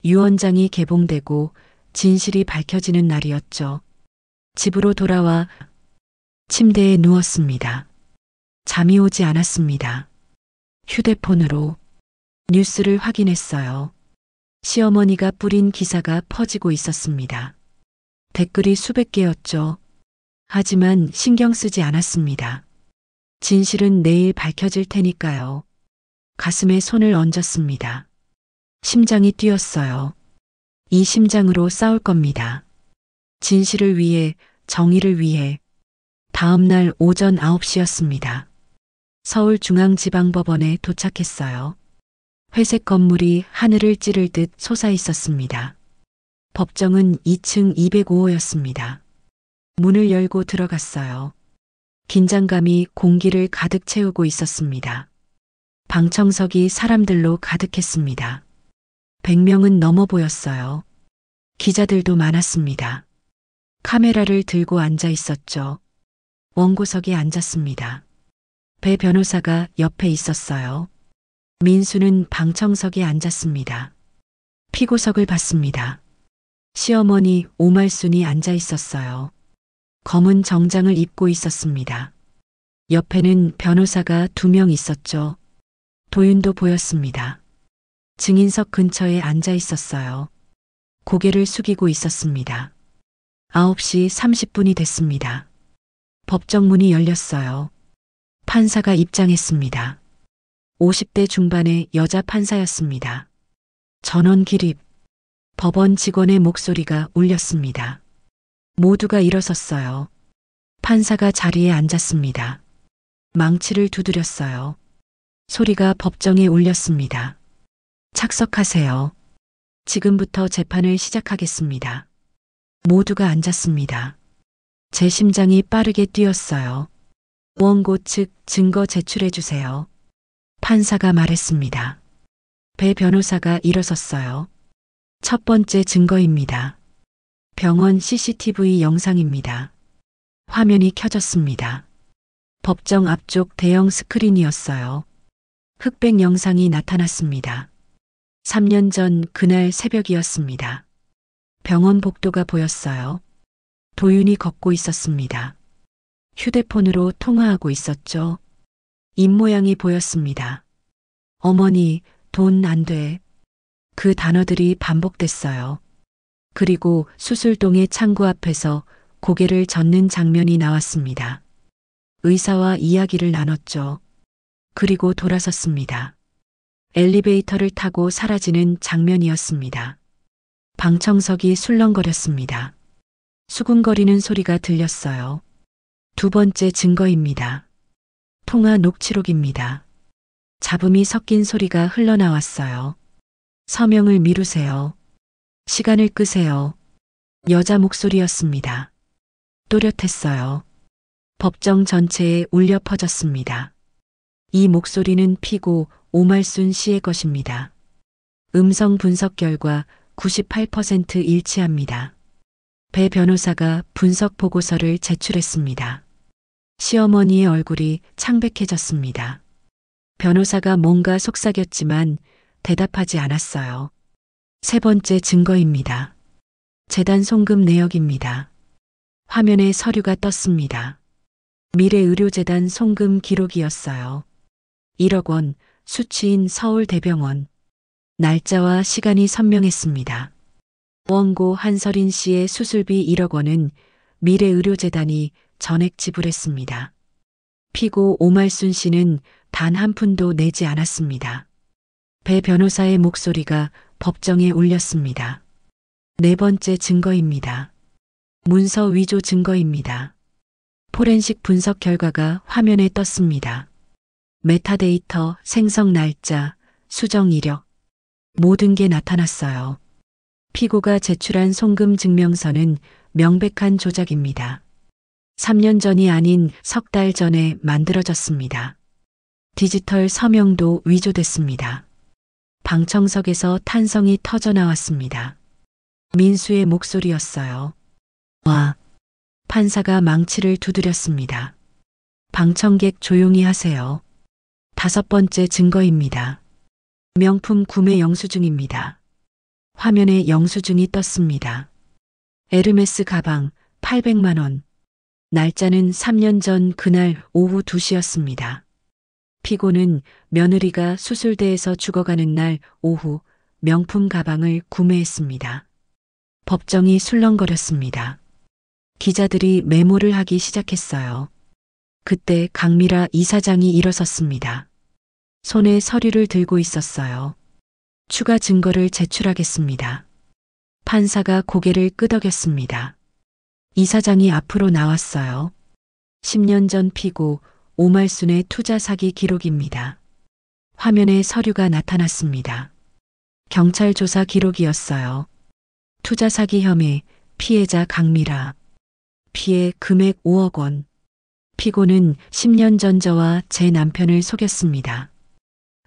유 원장이 개봉되고 진실이 밝혀지는 날이었죠. 집으로 돌아와 침대에 누웠습니다. 잠이 오지 않았습니다. 휴대폰으로 뉴스를 확인했어요. 시어머니가 뿌린 기사가 퍼지고 있었습니다. 댓글이 수백 개였죠. 하지만 신경 쓰지 않았습니다. 진실은 내일 밝혀질 테니까요. 가슴에 손을 얹었습니다. 심장이 뛰었어요. 이 심장으로 싸울 겁니다. 진실을 위해, 정의를 위해. 다음 날 오전 9시였습니다. 서울중앙지방법원에 도착했어요. 회색 건물이 하늘을 찌를 듯 솟아 있었습니다. 법정은 2층 205호였습니다. 문을 열고 들어갔어요. 긴장감이 공기를 가득 채우고 있었습니다. 방청석이 사람들로 가득했습니다. 100명은 넘어 보였어요. 기자들도 많았습니다. 카메라를 들고 앉아 있었죠. 원고석에 앉았습니다. 배 변호사가 옆에 있었어요. 민수는 방청석에 앉았습니다. 피고석을 봤습니다. 시어머니 오말순이 앉아 있었어요. 검은 정장을 입고 있었습니다. 옆에는 변호사가 2명 있었죠. 도윤도 보였습니다. 증인석 근처에 앉아 있었어요. 고개를 숙이고 있었습니다. 9시 30분이 됐습니다. 법정문이 열렸어요. 판사가 입장했습니다. 50대 중반의 여자 판사였습니다. 전원 기립. 법원 직원의 목소리가 울렸습니다. 모두가 일어섰어요. 판사가 자리에 앉았습니다. 망치를 두드렸어요. 소리가 법정에 울렸습니다. 착석하세요. 지금부터 재판을 시작하겠습니다. 모두가 앉았습니다. 제 심장이 빠르게 뛰었어요. 원고 측 증거 제출해 주세요. 판사가 말했습니다. 배 변호사가 일어섰어요. 첫 번째 증거입니다. 병원 CCTV 영상입니다. 화면이 켜졌습니다. 법정 앞쪽 대형 스크린이었어요. 흑백 영상이 나타났습니다. 3년 전 그날 새벽이었습니다. 병원 복도가 보였어요. 도윤이 걷고 있었습니다. 휴대폰으로 통화하고 있었죠. 입모양이 보였습니다. 어머니, 돈 안 돼. 그 단어들이 반복됐어요. 그리고 수술동의 창구 앞에서 고개를 젓는 장면이 나왔습니다. 의사와 이야기를 나눴죠. 그리고 돌아섰습니다. 엘리베이터를 타고 사라지는 장면이었습니다. 방청석이 술렁거렸습니다. 수군거리는 소리가 들렸어요. 두 번째 증거입니다. 통화 녹취록입니다. 잡음이 섞인 소리가 흘러나왔어요. 서명을 미루세요. 시간을 끄세요. 여자 목소리였습니다. 또렷했어요. 법정 전체에 울려 퍼졌습니다. 이 목소리는 피고 오말순 씨의 것입니다. 음성 분석 결과 98% 일치합니다. 배 변호사가 분석 보고서를 제출했습니다. 시어머니의 얼굴이 창백해졌습니다. 변호사가 뭔가 속삭였지만 대답하지 않았어요. 세 번째 증거입니다. 재단 송금 내역입니다. 화면에 서류가 떴습니다. 미래의료재단 송금 기록이었어요. 1억 원, 수취인 서울대병원. 날짜와 시간이 선명했습니다. 원고 한서린 씨의 수술비 1억 원은 미래의료재단이 전액 지불했습니다. 피고 오말순 씨는 단 한 푼도 내지 않았습니다. 배 변호사의 목소리가 법정에 울렸습니다. 네 번째 증거입니다. 문서 위조 증거입니다. 포렌식 분석 결과가 화면에 떴습니다. 메타데이터, 생성 날짜, 수정 이력, 모든 게 나타났어요. 피고가 제출한 송금 증명서는 명백한 조작입니다. 3년 전이 아닌 석 달 전에 만들어졌습니다. 디지털 서명도 위조됐습니다. 방청석에서 탄성이 터져 나왔습니다. 민수의 목소리였어요. 와. 판사가 망치를 두드렸습니다. 방청객 조용히 하세요. 다섯 번째 증거입니다. 명품 구매 영수증입니다. 화면에 영수증이 떴습니다. 에르메스 가방 800만 원. 날짜는 3년 전 그날 오후 2시였습니다. 피고는 며느리가 수술대에서 죽어가는 날 오후 명품 가방을 구매했습니다. 법정이 술렁거렸습니다. 기자들이 메모를 하기 시작했어요. 그때 강미라 이사장이 일어섰습니다. 손에 서류를 들고 있었어요. 추가 증거를 제출하겠습니다. 판사가 고개를 끄덕였습니다. 이사장이 앞으로 나왔어요. 10년 전 피고 오말순의 투자 사기 기록입니다. 화면에 서류가 나타났습니다. 경찰 조사 기록이었어요. 투자 사기 혐의, 피해자 강미라. 피해 금액 5억 원. 피고는 10년 전 저와 제 남편을 속였습니다.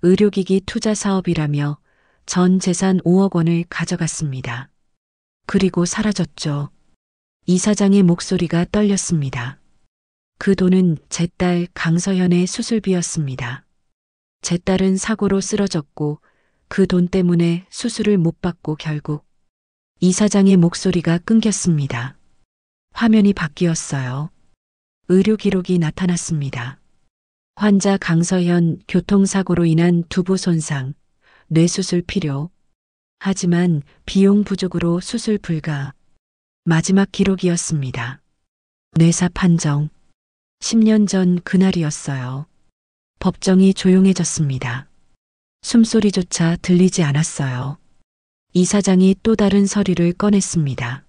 의료기기 투자 사업이라며 전 재산 5억 원을 가져갔습니다. 그리고 사라졌죠. 이사장의 목소리가 떨렸습니다. 그 돈은 제 딸 강서현의 수술비였습니다. 제 딸은 사고로 쓰러졌고 그 돈 때문에 수술을 못 받고 결국 이사장의 목소리가 끊겼습니다. 화면이 바뀌었어요. 의료 기록이 나타났습니다. 환자 강서현 교통사고로 인한 두부 손상, 뇌수술 필요. 하지만 비용 부족으로 수술 불가. 마지막 기록이었습니다. 뇌사 판정. 10년 전 그날이었어요. 법정이 조용해졌습니다. 숨소리조차 들리지 않았어요. 이사장이 또 다른 서류를 꺼냈습니다.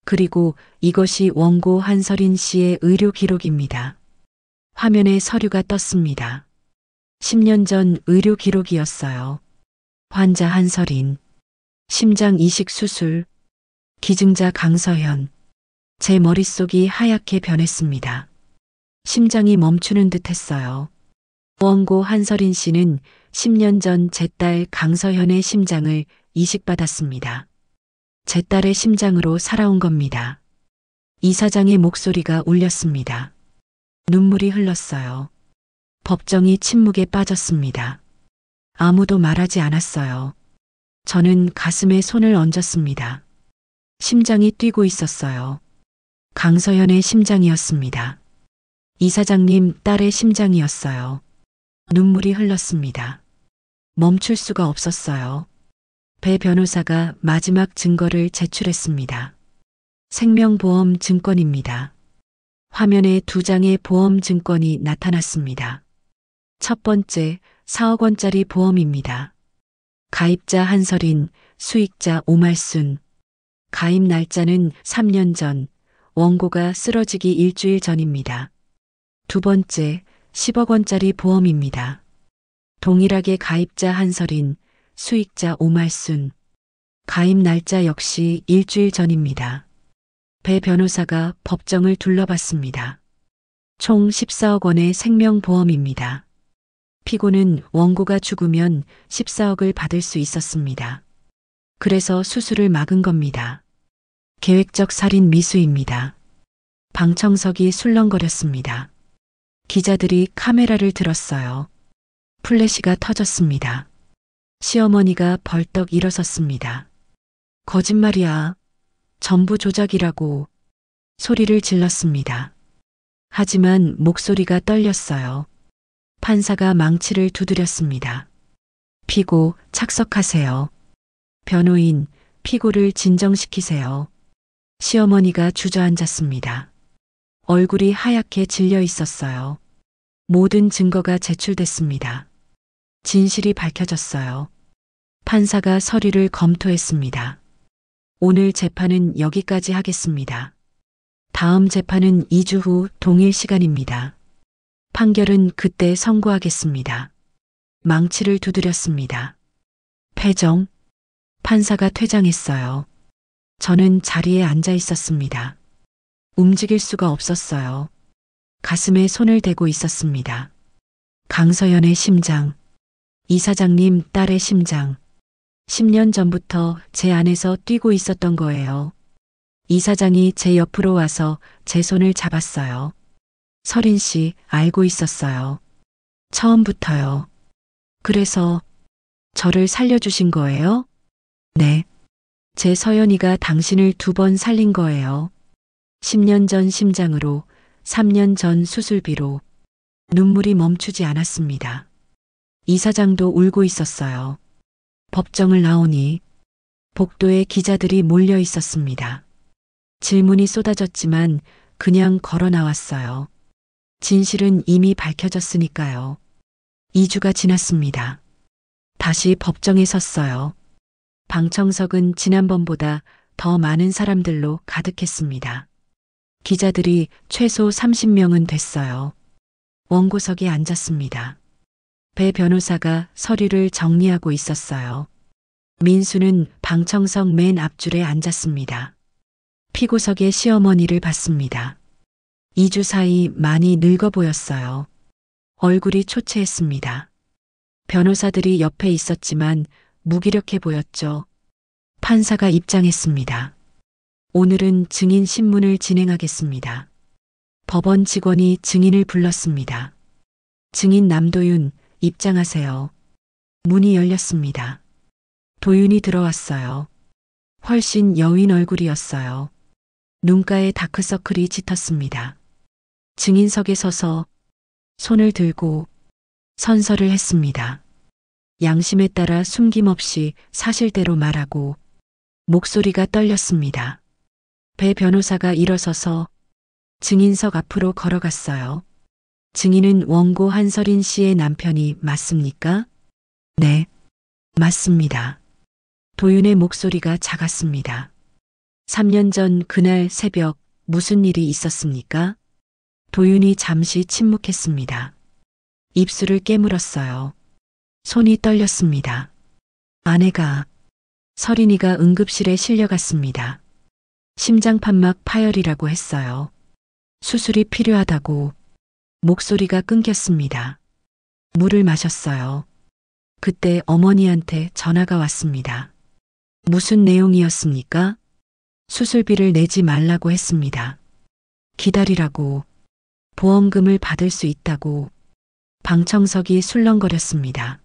그리고 이것이 원고 한서린 씨의 의료 기록입니다. 화면에 서류가 떴습니다. 10년 전 의료 기록이었어요. 환자 한서린, 심장 이식 수술, 기증자 강서현. 제 머릿속이 하얗게 변했습니다. 심장이 멈추는 듯 했어요. 원고 한서린 씨는 10년 전 제 딸 강서현의 심장을 이식받았습니다. 제 딸의 심장으로 살아온 겁니다. 이사장의 목소리가 울렸습니다. 눈물이 흘렀어요. 법정이 침묵에 빠졌습니다. 아무도 말하지 않았어요. 저는 가슴에 손을 얹었습니다. 심장이 뛰고 있었어요. 강서현의 심장이었습니다. 이사장님 딸의 심장이었어요. 눈물이 흘렀습니다. 멈출 수가 없었어요. 배 변호사가 마지막 증거를 제출했습니다. 생명보험 증권입니다. 화면에 2장의 보험 증권이 나타났습니다. 첫 번째 4억 원짜리 보험입니다. 가입자 한서린, 수익자 오말순. 가입 날짜는 3년 전, 원고가 쓰러지기 일주일 전입니다. 두 번째 10억 원짜리 보험입니다. 동일하게 가입자 한서린, 수익자 오말순. 가입 날짜 역시 일주일 전입니다. 배 변호사가 법정을 둘러봤습니다. 총 14억 원의 생명보험입니다. 피고는 원고가 죽으면 14억을 받을 수 있었습니다. 그래서 수술을 막은 겁니다. 계획적 살인 미수입니다. 방청석이 술렁거렸습니다. 기자들이 카메라를 들었어요. 플래시가 터졌습니다. 시어머니가 벌떡 일어섰습니다. 거짓말이야. 전부 조작이라고 소리를 질렀습니다. 하지만 목소리가 떨렸어요. 판사가 망치를 두드렸습니다. 피고 착석하세요. 변호인, 피고를 진정시키세요. 시어머니가 주저앉았습니다. 얼굴이 하얗게 질려 있었어요. 모든 증거가 제출됐습니다. 진실이 밝혀졌어요. 판사가 서류를 검토했습니다. 오늘 재판은 여기까지 하겠습니다. 다음 재판은 2주 후 동일 시간입니다. 판결은 그때 선고하겠습니다. 망치를 두드렸습니다. 패정. 판사가 퇴장했어요. 저는 자리에 앉아 있었습니다. 움직일 수가 없었어요. 가슴에 손을 대고 있었습니다. 강서연의 심장. 이사장님 딸의 심장. 10년 전부터 제 안에서 뛰고 있었던 거예요. 이사장이 제 옆으로 와서 제 손을 잡았어요. 서린 씨 알고 있었어요. 처음부터요. 그래서 저를 살려주신 거예요? 네. 제 서연이가 당신을 2번 살린 거예요. 10년 전 심장으로, 3년 전 수술비로. 눈물이 멈추지 않았습니다. 이사장도 울고 있었어요. 법정을 나오니 복도에 기자들이 몰려 있었습니다. 질문이 쏟아졌지만 그냥 걸어 나왔어요. 진실은 이미 밝혀졌으니까요. 2주가 지났습니다. 다시 법정에 섰어요. 방청석은 지난번보다 더 많은 사람들로 가득했습니다. 기자들이 최소 30명은 됐어요. 원고석에 앉았습니다. 배 변호사가 서류를 정리하고 있었어요. 민수는 방청석 맨 앞줄에 앉았습니다. 피고석의 시어머니를 봤습니다. 2주 사이 많이 늙어 보였어요. 얼굴이 초췌했습니다. 변호사들이 옆에 있었지만 무기력해 보였죠. 판사가 입장했습니다. 오늘은 증인 신문을 진행하겠습니다. 법원 직원이 증인을 불렀습니다. 증인 남도윤, 입장하세요. 문이 열렸습니다. 도윤이 들어왔어요. 훨씬 여윈 얼굴이었어요. 눈가에 다크서클이 짙었습니다. 증인석에 서서 손을 들고 선서를 했습니다. 양심에 따라 숨김없이 사실대로 말하고 목소리가 떨렸습니다. 배 변호사가 일어서서 증인석 앞으로 걸어갔어요. 증인은 원고 한서린 씨의 남편이 맞습니까? 네, 맞습니다. 도윤의 목소리가 작았습니다. 3년 전 그날 새벽 무슨 일이 있었습니까? 도윤이 잠시 침묵했습니다. 입술을 깨물었어요. 손이 떨렸습니다. 아내가, 서린이가 응급실에 실려갔습니다. 심장판막 파열이라고 했어요. 수술이 필요하다고. 목소리가 끊겼습니다. 물을 마셨어요. 그때 어머니한테 전화가 왔습니다. 무슨 내용이었습니까? 수술비를 내지 말라고 했습니다. 기다리라고. 보험금을 받을 수 있다고. 방청석이 술렁거렸습니다.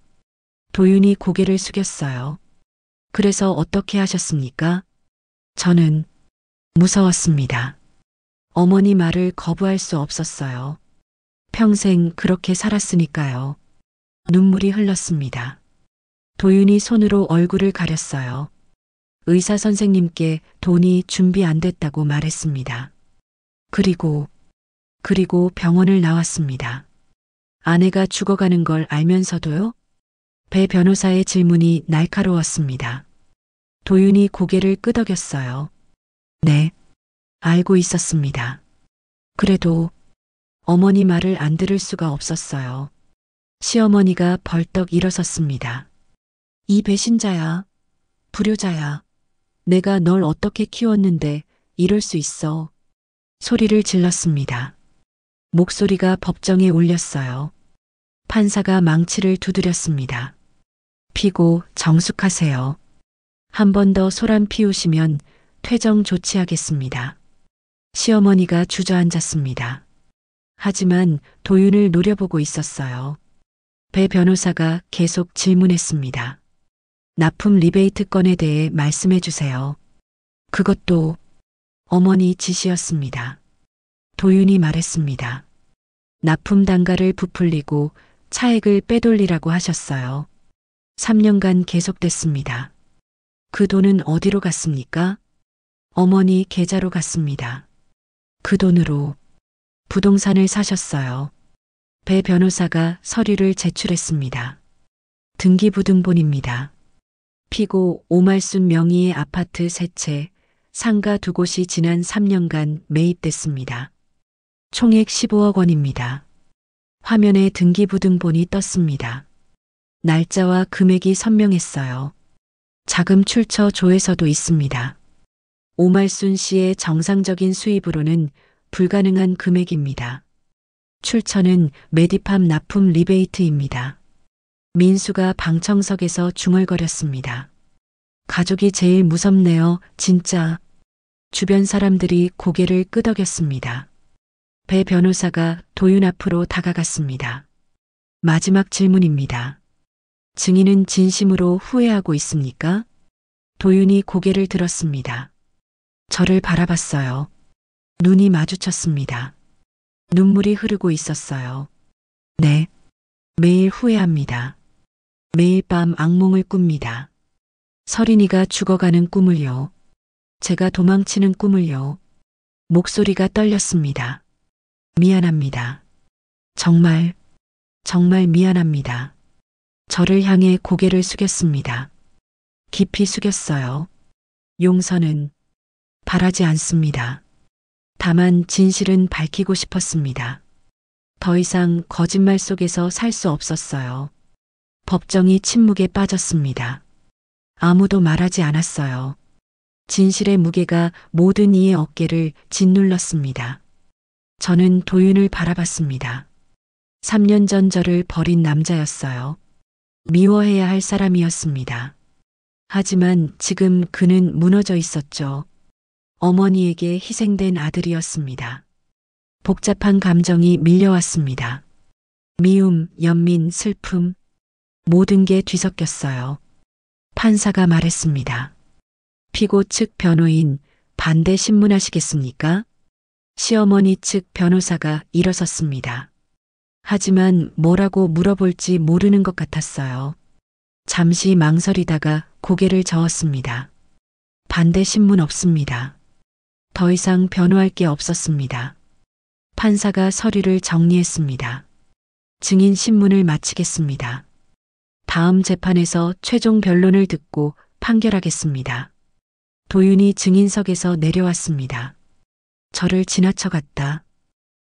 도윤이 고개를 숙였어요. 그래서 어떻게 하셨습니까? 저는 무서웠습니다. 어머니 말을 거부할 수 없었어요. 평생 그렇게 살았으니까요. 눈물이 흘렀습니다. 도윤이 손으로 얼굴을 가렸어요. 의사 선생님께 돈이 준비 안 됐다고 말했습니다. 그리고 병원을 나왔습니다. 아내가 죽어가는 걸 알면서도요? 배 변호사의 질문이 날카로웠습니다. 도윤이 고개를 끄덕였어요. 네, 알고 있었습니다. 그래도 어머니 말을 안 들을 수가 없었어요. 시어머니가 벌떡 일어섰습니다. 이 배신자야, 불효자야. 내가 널 어떻게 키웠는데 이럴 수 있어. 소리를 질렀습니다. 목소리가 법정에 울렸어요. 판사가 망치를 두드렸습니다. 피고 정숙하세요. 한 번 더 소란 피우시면 퇴정 조치하겠습니다. 시어머니가 주저앉았습니다. 하지만 도윤을 노려보고 있었어요. 배 변호사가 계속 질문했습니다. 납품 리베이트 건에 대해 말씀해 주세요. 그것도 어머니 지시였습니다. 도윤이 말했습니다. 납품 단가를 부풀리고 차액을 빼돌리라고 하셨어요. 3년간 계속됐습니다. 그 돈은 어디로 갔습니까? 어머니 계좌로 갔습니다. 그 돈으로 부동산을 사셨어요. 배 변호사가 서류를 제출했습니다. 등기부등본입니다. 피고 오말순 명의의 아파트 3채, 상가 2곳이 지난 3년간 매입됐습니다. 총액 15억 원입니다. 화면에 등기부등본이 떴습니다. 날짜와 금액이 선명했어요. 자금 출처 조회서도 있습니다. 오말순 씨의 정상적인 수입으로는 불가능한 금액입니다. 출처는 메디팜 납품 리베이트입니다. 민수가 방청석에서 중얼거렸습니다. 가족이 제일 무섭네요, 진짜. 주변 사람들이 고개를 끄덕였습니다. 배 변호사가 도윤 앞으로 다가갔습니다. 마지막 질문입니다. 증인은 진심으로 후회하고 있습니까? 도윤이 고개를 들었습니다. 저를 바라봤어요. 눈이 마주쳤습니다. 눈물이 흐르고 있었어요. 네, 매일 후회합니다. 매일 밤 악몽을 꿉니다. 서린이가 죽어가는 꿈을요. 제가 도망치는 꿈을요. 목소리가 떨렸습니다. 미안합니다. 정말 미안합니다. 저를 향해 고개를 숙였습니다. 깊이 숙였어요. 용서는 바라지 않습니다. 다만 진실은 밝히고 싶었습니다. 더 이상 거짓말 속에서 살 수 없었어요. 법정이 침묵에 빠졌습니다. 아무도 말하지 않았어요. 진실의 무게가 모든 이의 어깨를 짓눌렀습니다. 저는 도윤을 바라봤습니다. 3년 전 저를 버린 남자였어요. 미워해야 할 사람이었습니다. 하지만 지금 그는 무너져 있었죠. 어머니에게 희생된 아들이었습니다. 복잡한 감정이 밀려왔습니다. 미움, 연민, 슬픔, 모든 게 뒤섞였어요. 판사가 말했습니다. 피고 측 변호인 반대 신문하시겠습니까? 시어머니 측 변호사가 일어섰습니다. 하지만 뭐라고 물어볼지 모르는 것 같았어요. 잠시 망설이다가 고개를 저었습니다. 반대 신문 없습니다. 더 이상 변호할 게 없었습니다. 판사가 서류를 정리했습니다. 증인 신문을 마치겠습니다. 다음 재판에서 최종 변론을 듣고 판결하겠습니다. 도윤이 증인석에서 내려왔습니다. 저를 지나쳐갔다.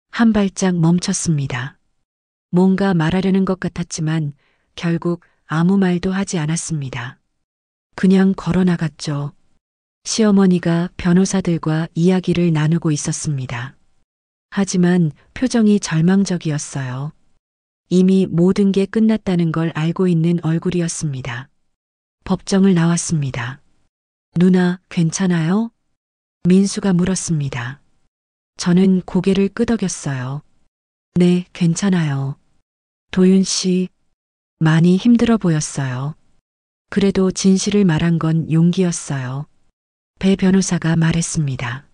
한 발짝 멈췄습니다. 뭔가 말하려는 것 같았지만 결국 아무 말도 하지 않았습니다. 그냥 걸어 나갔죠. 시어머니가 변호사들과 이야기를 나누고 있었습니다. 하지만 표정이 절망적이었어요. 이미 모든 게 끝났다는 걸 알고 있는 얼굴이었습니다. 법정을 나왔습니다. 누나, 괜찮아요? 민수가 물었습니다. 저는 고개를 끄덕였어요. 네, 괜찮아요. 도윤 씨, 많이 힘들어 보였어요. 그래도 진실을 말한 건 용기였어요. 배 변호사가 말했습니다.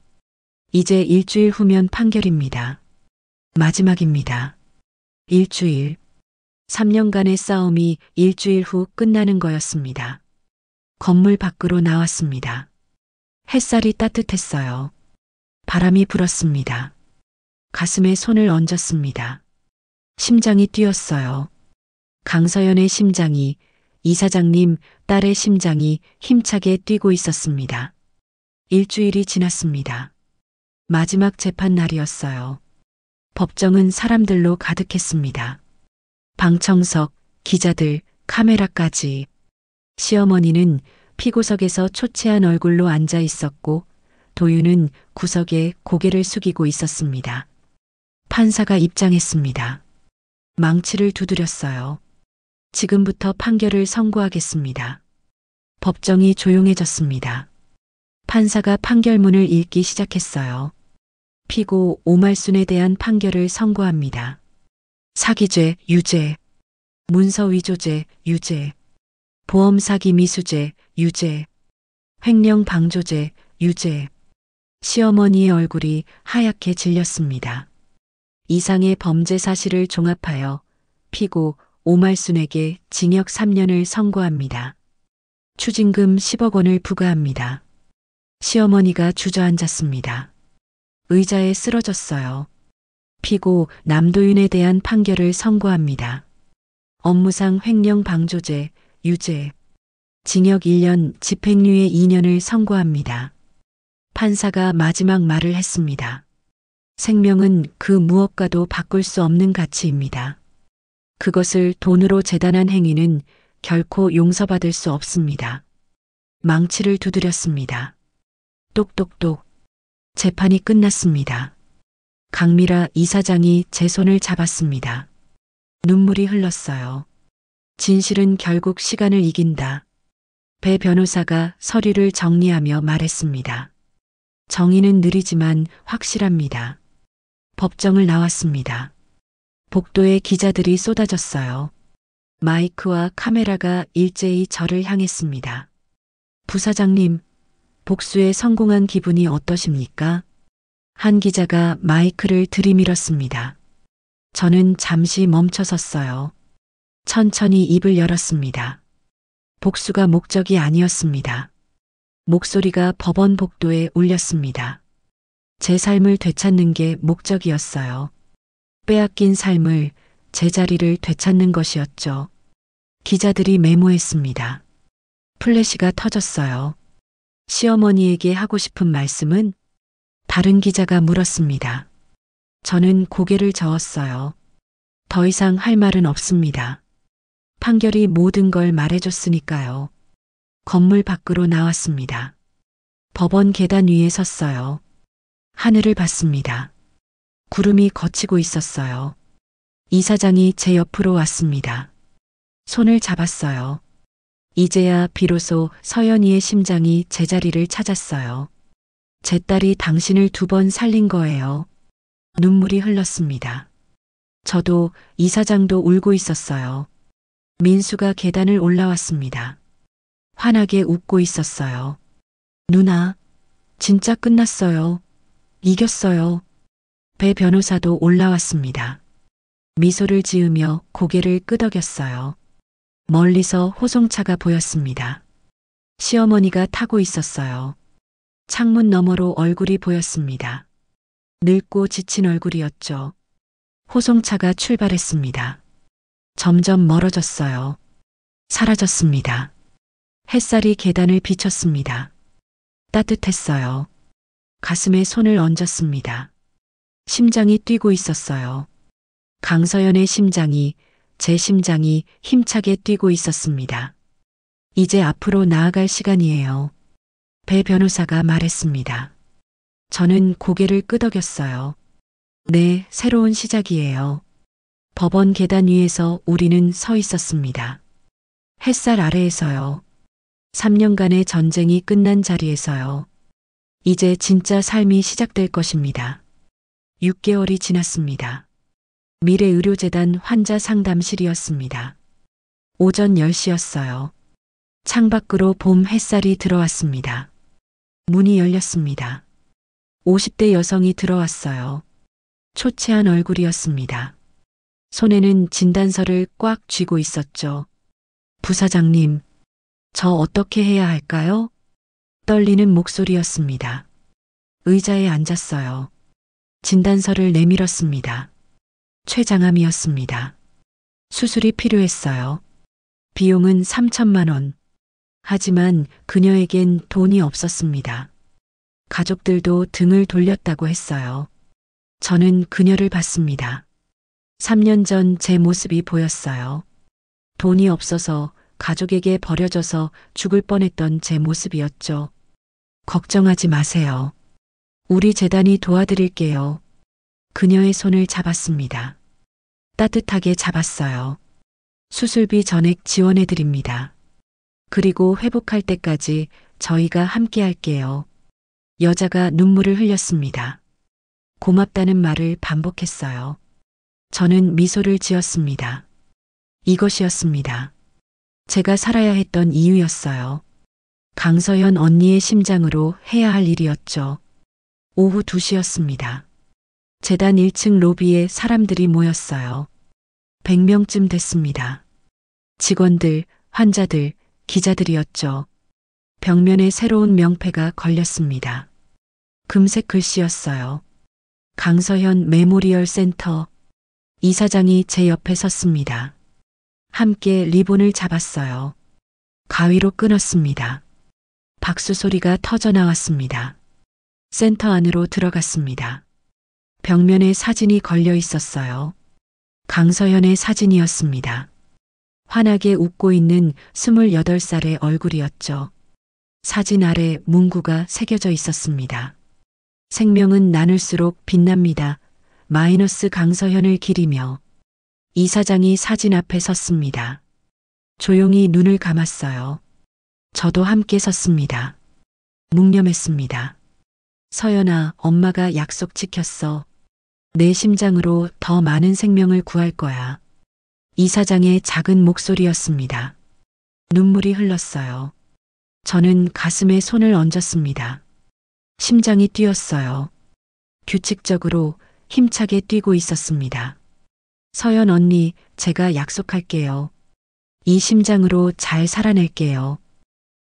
이제 일주일 후면 판결입니다. 마지막입니다. 일주일. 3년간의 싸움이 일주일 후 끝나는 거였습니다. 건물 밖으로 나왔습니다. 햇살이 따뜻했어요. 바람이 불었습니다. 가슴에 손을 얹었습니다. 심장이 뛰었어요. 강서연의 심장이, 이사장님 딸의 심장이 힘차게 뛰고 있었습니다. 일주일이 지났습니다. 마지막 재판 날이었어요. 법정은 사람들로 가득했습니다. 방청석, 기자들, 카메라까지. 시어머니는 피고석에서 초췌한 얼굴로 앉아 있었고 도윤은 구석에 고개를 숙이고 있었습니다. 판사가 입장했습니다. 망치를 두드렸어요. 지금부터 판결을 선고하겠습니다. 법정이 조용해졌습니다. 판사가 판결문을 읽기 시작했어요. 피고 오말순에 대한 판결을 선고합니다. 사기죄, 유죄. 문서 위조죄, 유죄. 보험 사기 미수죄, 유죄. 횡령 방조죄, 유죄. 시어머니의 얼굴이 하얗게 질렸습니다. 이상의 범죄 사실을 종합하여 피고 오말순에게 징역 3년을 선고합니다. 추징금 10억 원을 부과합니다. 시어머니가 주저앉았습니다. 의자에 쓰러졌어요. 피고 남도윤에 대한 판결을 선고합니다. 업무상 횡령 방조죄, 유죄. 징역 1년, 집행유예 2년을 선고합니다. 판사가 마지막 말을 했습니다. 생명은 그 무엇과도 바꿀 수 없는 가치입니다. 그것을 돈으로 재단한 행위는 결코 용서받을 수 없습니다. 망치를 두드렸습니다. 똑똑똑. 재판이 끝났습니다. 강미라 이사장이 제 손을 잡았습니다. 눈물이 흘렀어요. 진실은 결국 시간을 이긴다. 배 변호사가 서류를 정리하며 말했습니다. 정의는 느리지만 확실합니다. 법정을 나왔습니다. 복도에 기자들이 쏟아졌어요. 마이크와 카메라가 일제히 저를 향했습니다. 부사장님, 복수에 성공한 기분이 어떠십니까? 한 기자가 마이크를 들이밀었습니다. 저는 잠시 멈춰섰어요. 천천히 입을 열었습니다. 복수가 목적이 아니었습니다. 목소리가 법원 복도에 울렸습니다. 제 삶을 되찾는 게 목적이었어요. 빼앗긴 삶을, 제자리를 되찾는 것이었죠. 기자들이 메모했습니다. 플래시가 터졌어요. 시어머니에게 하고 싶은 말씀은? 다른 기자가 물었습니다. 저는 고개를 저었어요. 더 이상 할 말은 없습니다. 판결이 모든 걸 말해줬으니까요. 건물 밖으로 나왔습니다. 법원 계단 위에 섰어요. 하늘을 봤습니다. 구름이 걷히고 있었어요. 이사장이 제 옆으로 왔습니다. 손을 잡았어요. 이제야 비로소 서연이의 심장이 제자리를 찾았어요. 제 딸이 당신을 2번 살린 거예요. 눈물이 흘렀습니다. 저도 이사장도 울고 있었어요. 민수가 계단을 올라왔습니다. 환하게 웃고 있었어요. 누나, 진짜 끝났어요. 이겼어요. 배 변호사도 올라왔습니다. 미소를 지으며 고개를 끄덕였어요. 멀리서 호송차가 보였습니다. 시어머니가 타고 있었어요. 창문 너머로 얼굴이 보였습니다. 늙고 지친 얼굴이었죠. 호송차가 출발했습니다. 점점 멀어졌어요. 사라졌습니다. 햇살이 계단을 비쳤습니다. 따뜻했어요. 가슴에 손을 얹었습니다. 심장이 뛰고 있었어요. 강서연의 심장이, 제 심장이 힘차게 뛰고 있었습니다. 이제 앞으로 나아갈 시간이에요. 배 변호사가 말했습니다. 저는 고개를 끄덕였어요. 네, 새로운 시작이에요. 법원 계단 위에서 우리는 서 있었습니다. 햇살 아래에서요. 3년간의 전쟁이 끝난 자리에서요. 이제 진짜 삶이 시작될 것입니다. 6개월이 지났습니다. 미래의료재단 환자 상담실이었습니다. 오전 10시였어요. 창밖으로 봄 햇살이 들어왔습니다. 문이 열렸습니다. 50대 여성이 들어왔어요. 초췌한 얼굴이었습니다. 손에는 진단서를 꽉 쥐고 있었죠. 부사장님, 저 어떻게 해야 할까요? 떨리는 목소리였습니다. 의자에 앉았어요. 진단서를 내밀었습니다. 췌장암이었습니다. 수술이 필요했어요. 비용은 3천만 원. 하지만 그녀에겐 돈이 없었습니다. 가족들도 등을 돌렸다고 했어요. 저는 그녀를 봤습니다. 3년 전 제 모습이 보였어요. 돈이 없어서 가족에게 버려져서 죽을 뻔했던 제 모습이었죠. 걱정하지 마세요. 우리 재단이 도와드릴게요. 그녀의 손을 잡았습니다. 따뜻하게 잡았어요. 수술비 전액 지원해드립니다. 그리고 회복할 때까지 저희가 함께 할게요. 여자가 눈물을 흘렸습니다. 고맙다는 말을 반복했어요. 저는 미소를 지었습니다. 이것이었습니다. 제가 살아야 했던 이유였어요. 강서연 언니의 심장으로 해야 할 일이었죠. 오후 2시였습니다. 재단 1층 로비에 사람들이 모였어요. 100명쯤 됐습니다. 직원들, 환자들, 기자들이었죠. 벽면에 새로운 명패가 걸렸습니다. 금색 글씨였어요. 강서현 메모리얼 센터. 이사장이 제 옆에 섰습니다. 함께 리본을 잡았어요. 가위로 끊었습니다. 박수 소리가 터져 나왔습니다. 센터 안으로 들어갔습니다. 벽면에 사진이 걸려 있었어요. 강서현의 사진이었습니다. 환하게 웃고 있는 28살의 얼굴이었죠. 사진 아래 문구가 새겨져 있었습니다. 생명은 나눌수록 빛납니다. 마이너스 강서현을 기리며. 이사장이 사진 앞에 섰습니다. 조용히 눈을 감았어요. 저도 함께 섰습니다. 묵념했습니다. 서연아, 엄마가 약속 지켰어. 내 심장으로 더 많은 생명을 구할 거야. 이사장의 작은 목소리였습니다. 눈물이 흘렀어요. 저는 가슴에 손을 얹었습니다. 심장이 뛰었어요. 규칙적으로 힘차게 뛰고 있었습니다. 서연 언니, 제가 약속할게요. 이 심장으로 잘 살아낼게요.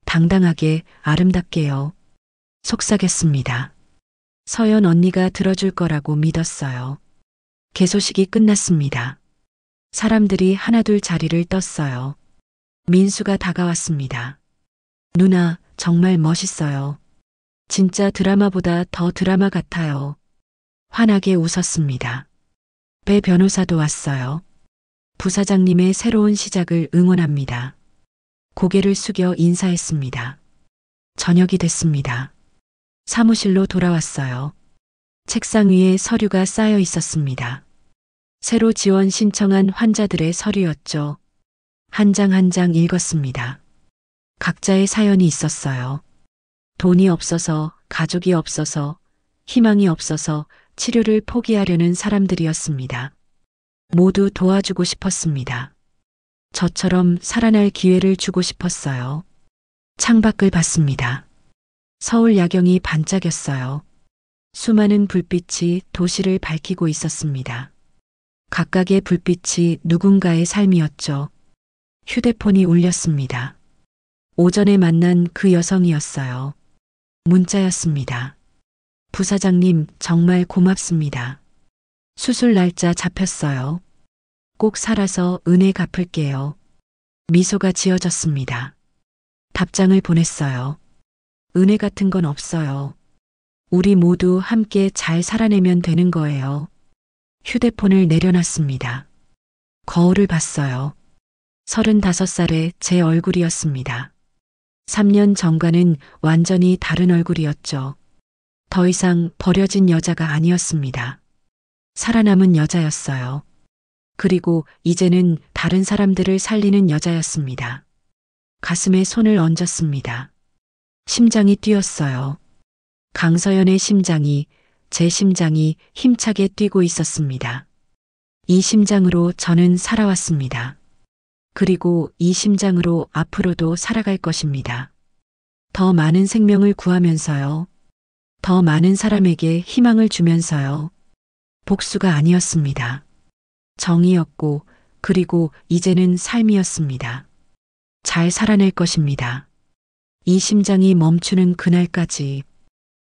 당당하게, 아름답게요. 속삭였습니다. 서연 언니가 들어줄 거라고 믿었어요. 개소식이 끝났습니다. 사람들이 하나둘 자리를 떴어요. 민수가 다가왔습니다. 누나, 정말 멋있어요. 진짜 드라마보다 더 드라마 같아요. 환하게 웃었습니다. 배 변호사도 왔어요. 부사장님의 새로운 시작을 응원합니다. 고개를 숙여 인사했습니다. 저녁이 됐습니다. 사무실로 돌아왔어요. 책상 위에 서류가 쌓여 있었습니다. 새로 지원 신청한 환자들의 서류였죠. 한 장 한 장 읽었습니다. 각자의 사연이 있었어요. 돈이 없어서, 가족이 없어서, 희망이 없어서 치료를 포기하려는 사람들이었습니다. 모두 도와주고 싶었습니다. 저처럼 살아날 기회를 주고 싶었어요. 창밖을 봤습니다. 서울 야경이 반짝였어요. 수많은 불빛이 도시를 밝히고 있었습니다. 각각의 불빛이 누군가의 삶이었죠. 휴대폰이 울렸습니다. 오전에 만난 그 여성이었어요. 문자였습니다. 부사장님, 정말 고맙습니다. 수술 날짜 잡혔어요. 꼭 살아서 은혜 갚을게요. 미소가 지어졌습니다. 답장을 보냈어요. 은혜 같은 건 없어요. 우리 모두 함께 잘 살아내면 되는 거예요. 휴대폰을 내려놨습니다. 거울을 봤어요. 35살의 제 얼굴이었습니다. 3년 전과는 완전히 다른 얼굴이었죠. 더 이상 버려진 여자가 아니었습니다. 살아남은 여자였어요. 그리고 이제는 다른 사람들을 살리는 여자였습니다. 가슴에 손을 얹었습니다. 심장이 뛰었어요. 강서연의 심장이, 제 심장이 힘차게 뛰고 있었습니다. 이 심장으로 저는 살아왔습니다. 그리고 이 심장으로 앞으로도 살아갈 것입니다. 더 많은 생명을 구하면서요. 더 많은 사람에게 희망을 주면서요. 복수가 아니었습니다. 정의였고, 그리고 이제는 삶이었습니다. 잘 살아낼 것입니다. 이 심장이 멈추는 그날까지.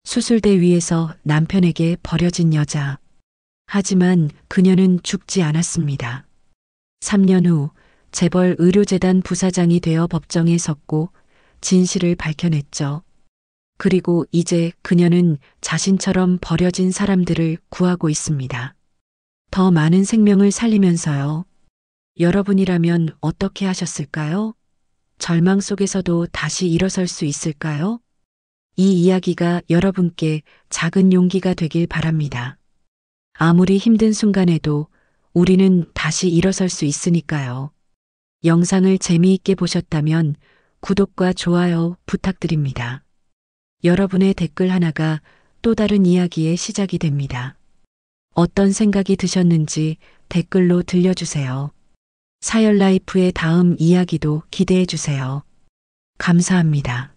수술대 위에서 남편에게 버려진 여자. 하지만 그녀는 죽지 않았습니다. 3년 후 재벌 의료재단 부사장이 되어 법정에 섰고 진실을 밝혀냈죠. 그리고 이제 그녀는 자신처럼 버려진 사람들을 구하고 있습니다. 더 많은 생명을 살리면서요. 여러분이라면 어떻게 하셨을까요? 절망 속에서도 다시 일어설 수 있을까요? 이 이야기가 여러분께 작은 용기가 되길 바랍니다. 아무리 힘든 순간에도 우리는 다시 일어설 수 있으니까요. 영상을 재미있게 보셨다면 구독과 좋아요 부탁드립니다. 여러분의 댓글 하나가 또 다른 이야기의 시작이 됩니다. 어떤 생각이 드셨는지 댓글로 들려주세요. 사열라이프의 다음 이야기도 기대해 주세요. 감사합니다.